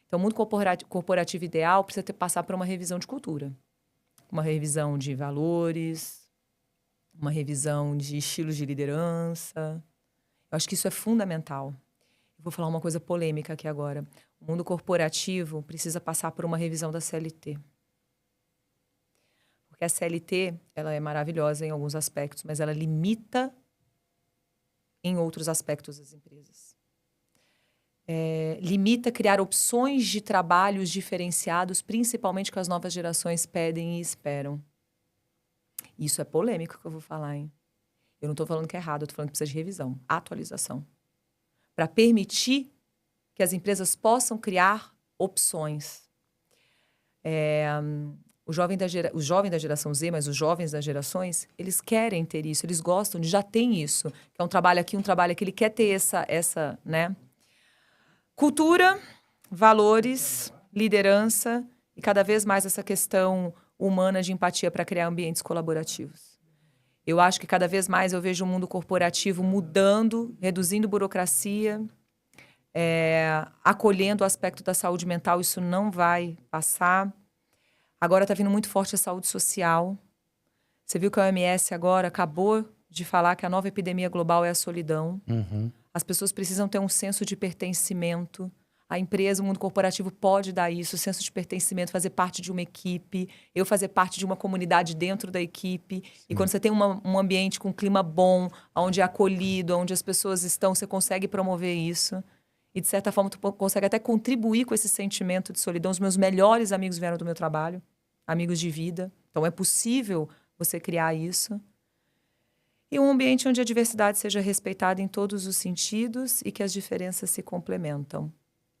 S2: Então, o mundo corporativo ideal precisa passar por uma revisão de cultura. Uma revisão de valores, uma revisão de estilos de liderança. Eu acho que isso é fundamental. Eu vou falar uma coisa polêmica aqui agora. O mundo corporativo precisa passar por uma revisão da CLT. Porque a CLT, ela é maravilhosa em alguns aspectos, mas ela limita em outros aspectos das empresas. Limita criar opções de trabalhos diferenciados, principalmente que as novas gerações pedem e esperam. Isso é polêmico que eu vou falar, hein? Eu não estou falando que é errado, eu estou falando que precisa de revisão, atualização. Para permitir que as empresas possam criar opções. Os jovens da geração Z, mas os jovens das gerações, eles querem ter isso, eles gostam de já tem isso. Que é um trabalho aqui, um trabalho aqui, ele quer ter essa, né? Cultura, valores, liderança e cada vez mais essa questão humana de empatia para criar ambientes colaborativos. Eu acho que cada vez mais eu vejo o mundo corporativo mudando, reduzindo burocracia, acolhendo o aspecto da saúde mental, isso não vai passar. Agora está vindo muito forte a saúde social. Você viu que a OMS agora acabou de falar que a nova epidemia global é a solidão. As pessoas precisam ter um senso de pertencimento. A empresa, o mundo corporativo pode dar isso, o senso de pertencimento, fazer parte de uma equipe, eu fazer parte de uma comunidade dentro da equipe. Sim. E quando você tem um ambiente com um clima bom, onde é acolhido, onde as pessoas estão, você consegue promover isso. E, de certa forma, tu consegue até contribuir com esse sentimento de solidão. Os meus melhores amigos vieram do meu trabalho, amigos de vida. Então, é possível você criar isso. E um ambiente onde a diversidade seja respeitada em todos os sentidos e que as diferenças se complementam.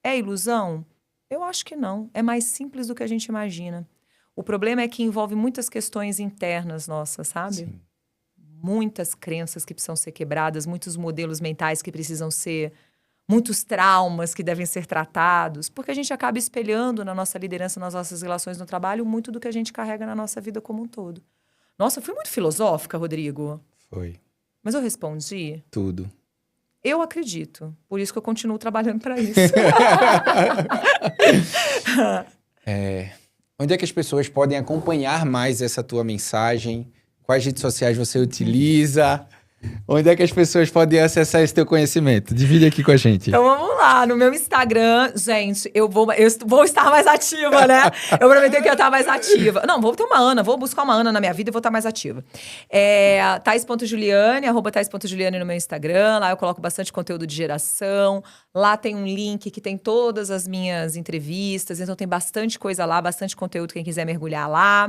S2: É ilusão? Eu acho que não. É mais simples do que a gente imagina. O problema é que envolve muitas questões internas nossas, sabe? Sim. Muitas crenças que precisam ser quebradas, muitos modelos mentais que precisam ser... muitos traumas que devem ser tratados, porque a gente acaba espelhando na nossa liderança, nas nossas relações no trabalho, muito do que a gente carrega na nossa vida como um todo. Nossa, eu fui muito filosófica, Rodrigo.
S1: Foi.
S2: Mas eu respondi?
S1: Tudo.
S2: Eu acredito. Por isso que eu continuo trabalhando para isso.
S1: Onde é que as pessoas podem acompanhar mais essa tua mensagem? Quais redes sociais você utiliza? Onde é que as pessoas podem acessar esse teu conhecimento? Divide aqui com a gente.
S2: Então vamos lá, no meu Instagram, gente, eu vou estar mais ativa, né? Eu prometi que eu ia estar mais ativa. Não, vou ter uma Ana, vou buscar uma Ana na minha vida e vou estar mais ativa. Thais.Juliane, @Thais.Juliane no meu Instagram. Lá eu coloco bastante conteúdo de geração. Lá tem um link que tem todas as minhas entrevistas. Então tem bastante coisa lá, bastante conteúdo, quem quiser mergulhar lá.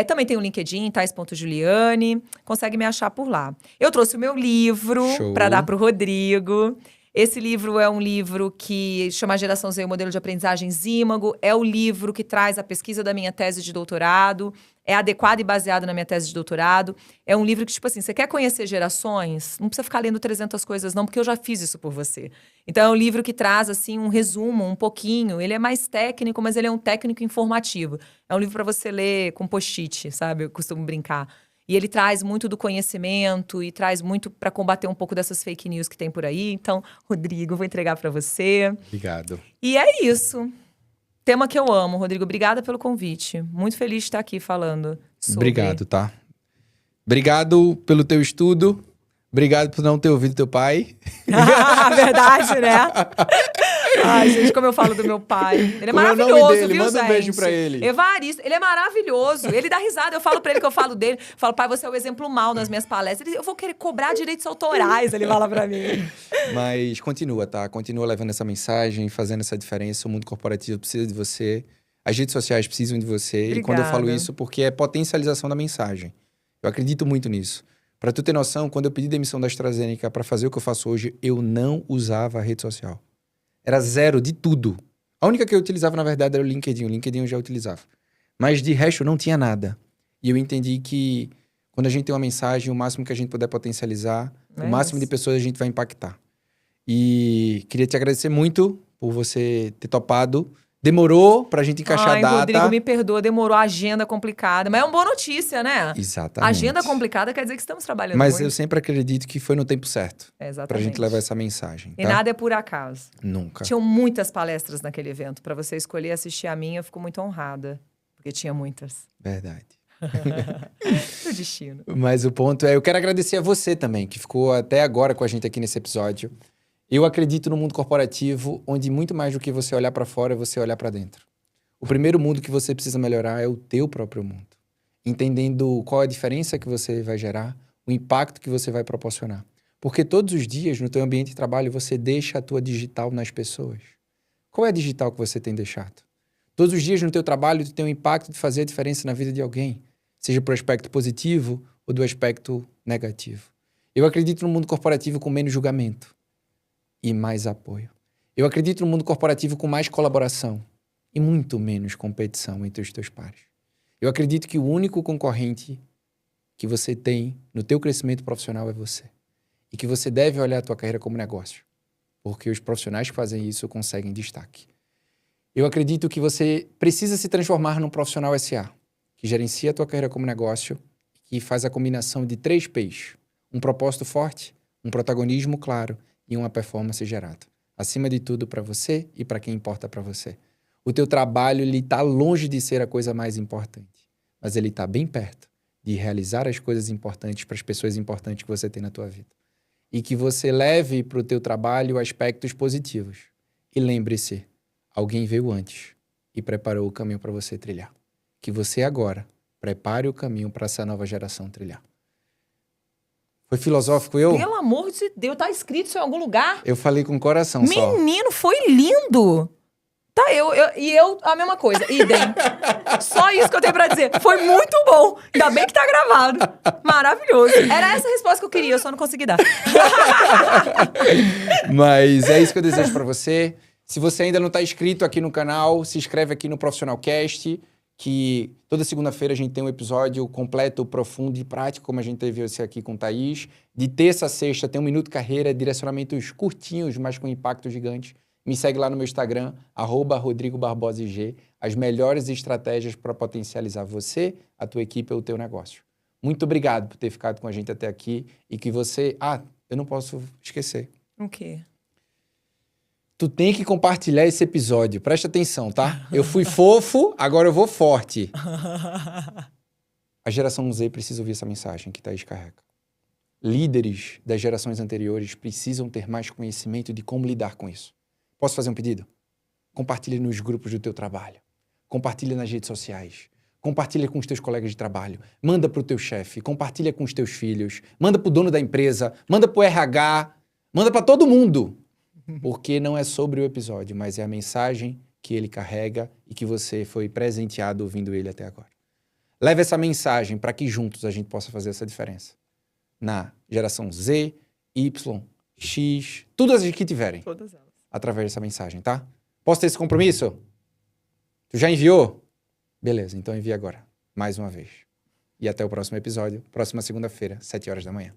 S2: Também tem o LinkedIn, Thais.Juliane. Consegue me achar por lá. Eu trouxe o meu livro para dar para o Rodrigo. Esse livro é um livro que chama Geração Z, o Modelo de Aprendizagem Zímago. É o livro que traz a pesquisa da minha tese de doutorado. É adequado e baseado na minha tese de doutorado. É um livro que, tipo assim, você quer conhecer gerações? Não precisa ficar lendo 300 coisas, não, porque eu já fiz isso por você. Então, é um livro que traz, assim, um resumo, um pouquinho. Ele é mais técnico, mas ele é um técnico informativo. É um livro para você ler com post-it, sabe? Eu costumo brincar. E ele traz muito do conhecimento e traz muito para combater um pouco dessas fake news que tem por aí. Então, Rodrigo, vou entregar para você.
S1: Obrigado.
S2: E é isso. Tema que eu amo, Rodrigo. Obrigada pelo convite. Muito feliz de estar aqui falando sobre...
S1: Obrigado, tá? Obrigado pelo teu estudo. Obrigado por não ter ouvido teu pai.
S2: Verdade, né? Ai, gente, como eu falo do meu pai. Ele é
S1: Como
S2: maravilhoso,
S1: é o nome dele?
S2: viu,
S1: Manda
S2: gente?
S1: um beijo pra ele.
S2: Evaristo, ele é maravilhoso. Ele dá risada, eu falo pra ele que eu falo dele. Eu falo, pai, você é o exemplo mal nas minhas palestras. Eu vou querer cobrar direitos autorais, ele fala pra mim.
S1: Mas continua, tá? Continua levando essa mensagem, fazendo essa diferença. O mundo corporativo precisa de você. As redes sociais precisam de você.
S2: Obrigada.
S1: E quando eu falo isso, porque é potencialização da mensagem. Eu acredito muito nisso. Pra tu ter noção, quando eu pedi demissão da AstraZeneca pra fazer o que eu faço hoje, eu não usava a rede social. Era zero de tudo. A única que eu utilizava, na verdade, era o LinkedIn. O LinkedIn eu já utilizava. Mas de resto, não tinha nada. E eu entendi que quando a gente tem uma mensagem, o máximo que a gente puder potencializar, o máximo de pessoas a gente vai impactar. E queria te agradecer muito por você ter topado. Demorou pra gente encaixar a data.
S2: Rodrigo, me perdoa, demorou, a agenda complicada. Mas é uma boa notícia, né?
S1: Exatamente.
S2: Agenda complicada quer dizer que estamos trabalhando
S1: Mas
S2: muito.
S1: Eu sempre acredito que foi no tempo certo.
S2: Exatamente.
S1: Pra gente levar essa mensagem, tá?
S2: E nada é por acaso.
S1: Nunca.
S2: Tinham muitas palestras naquele evento. Pra você escolher assistir a minha, eu fico muito honrada. Porque tinha muitas.
S1: Verdade.
S2: O destino.
S1: Mas o ponto é, eu quero agradecer a você também, que ficou até agora com a gente aqui nesse episódio. Eu acredito no mundo corporativo, onde muito mais do que você olhar pra fora, é você olhar pra dentro. O primeiro mundo que você precisa melhorar é o teu próprio mundo. Entendendo qual é a diferença que você vai gerar, o impacto que você vai proporcionar. Porque todos os dias, no teu ambiente de trabalho, você deixa a tua digital nas pessoas. Qual é a digital que você tem deixado? Todos os dias no teu trabalho, tu tem um impacto de fazer a diferença na vida de alguém. Seja pro aspecto positivo ou do aspecto negativo. Eu acredito no mundo corporativo com menos julgamento e mais apoio. Eu acredito no mundo corporativo com mais colaboração e muito menos competição entre os teus pares. Eu acredito que o único concorrente que você tem no teu crescimento profissional é você. E que você deve olhar a tua carreira como negócio. Porque os profissionais que fazem isso conseguem destaque. Eu acredito que você precisa se transformar num profissional SA, que gerencia a tua carreira como negócio, que faz a combinação de 3 P's. Um propósito forte, um protagonismo claro e uma performance gerada. Acima de tudo para você e para quem importa para você. O teu trabalho, ele está longe de ser a coisa mais importante, mas ele está bem perto de realizar as coisas importantes para as pessoas importantes que você tem na tua vida. E que você leve para o teu trabalho aspectos positivos. E lembre-se, alguém veio antes e preparou o caminho para você trilhar. Que você agora prepare o caminho para essa nova geração trilhar. Foi filosófico eu?
S2: Pelo amor de Deus, tá escrito isso em algum lugar?
S1: Eu falei com o coração só.
S2: Menino, foi lindo! Tá, eu, a mesma coisa, idem. Só isso que eu tenho pra dizer. Foi muito bom. Ainda bem que tá gravado. Maravilhoso. Era essa a resposta que eu queria, eu só não consegui dar.
S1: Mas é isso que eu desejo pra você. Se você ainda não tá inscrito aqui no canal, se inscreve aqui no Profissional Cast, que toda segunda-feira a gente tem um episódio completo, profundo e prático, como a gente teve esse aqui com o Thaís. De terça a sexta tem 1 Minuto Carreira, direcionamentos curtinhos, mas com impacto gigante. Me segue lá no meu Instagram, @RodrigoBarbosIG, as melhores estratégias para potencializar você, a tua equipe ou o teu negócio. Muito obrigado por ter ficado com a gente até aqui e que você... eu não posso esquecer.
S2: O quê?
S1: Tu tem que compartilhar esse episódio, presta atenção, tá? Eu fui fofo, agora eu vou forte. A geração Z precisa ouvir essa mensagem que Thaís carrega. líderes das gerações anteriores precisam ter mais conhecimento de como lidar com isso. Posso fazer um pedido? Compartilhe nos grupos do teu trabalho. Compartilhe nas redes sociais. Compartilha com os teus colegas de trabalho. Manda para o teu chefe. Compartilha com os teus filhos. Manda para o dono da empresa. Manda para o RH. Manda para todo mundo. Porque não é sobre o episódio, mas é a mensagem que ele carrega e que você foi presenteado ouvindo ele até agora. Leve essa mensagem para que juntos a gente possa fazer essa diferença. Na geração Z, Y, X, todas as que tiverem.
S2: Todas elas.
S1: Através dessa mensagem, tá? Posso ter esse compromisso? Tu já enviou? Beleza, então envia agora. Mais uma vez. E até o próximo episódio, próxima segunda-feira, 7 horas da manhã.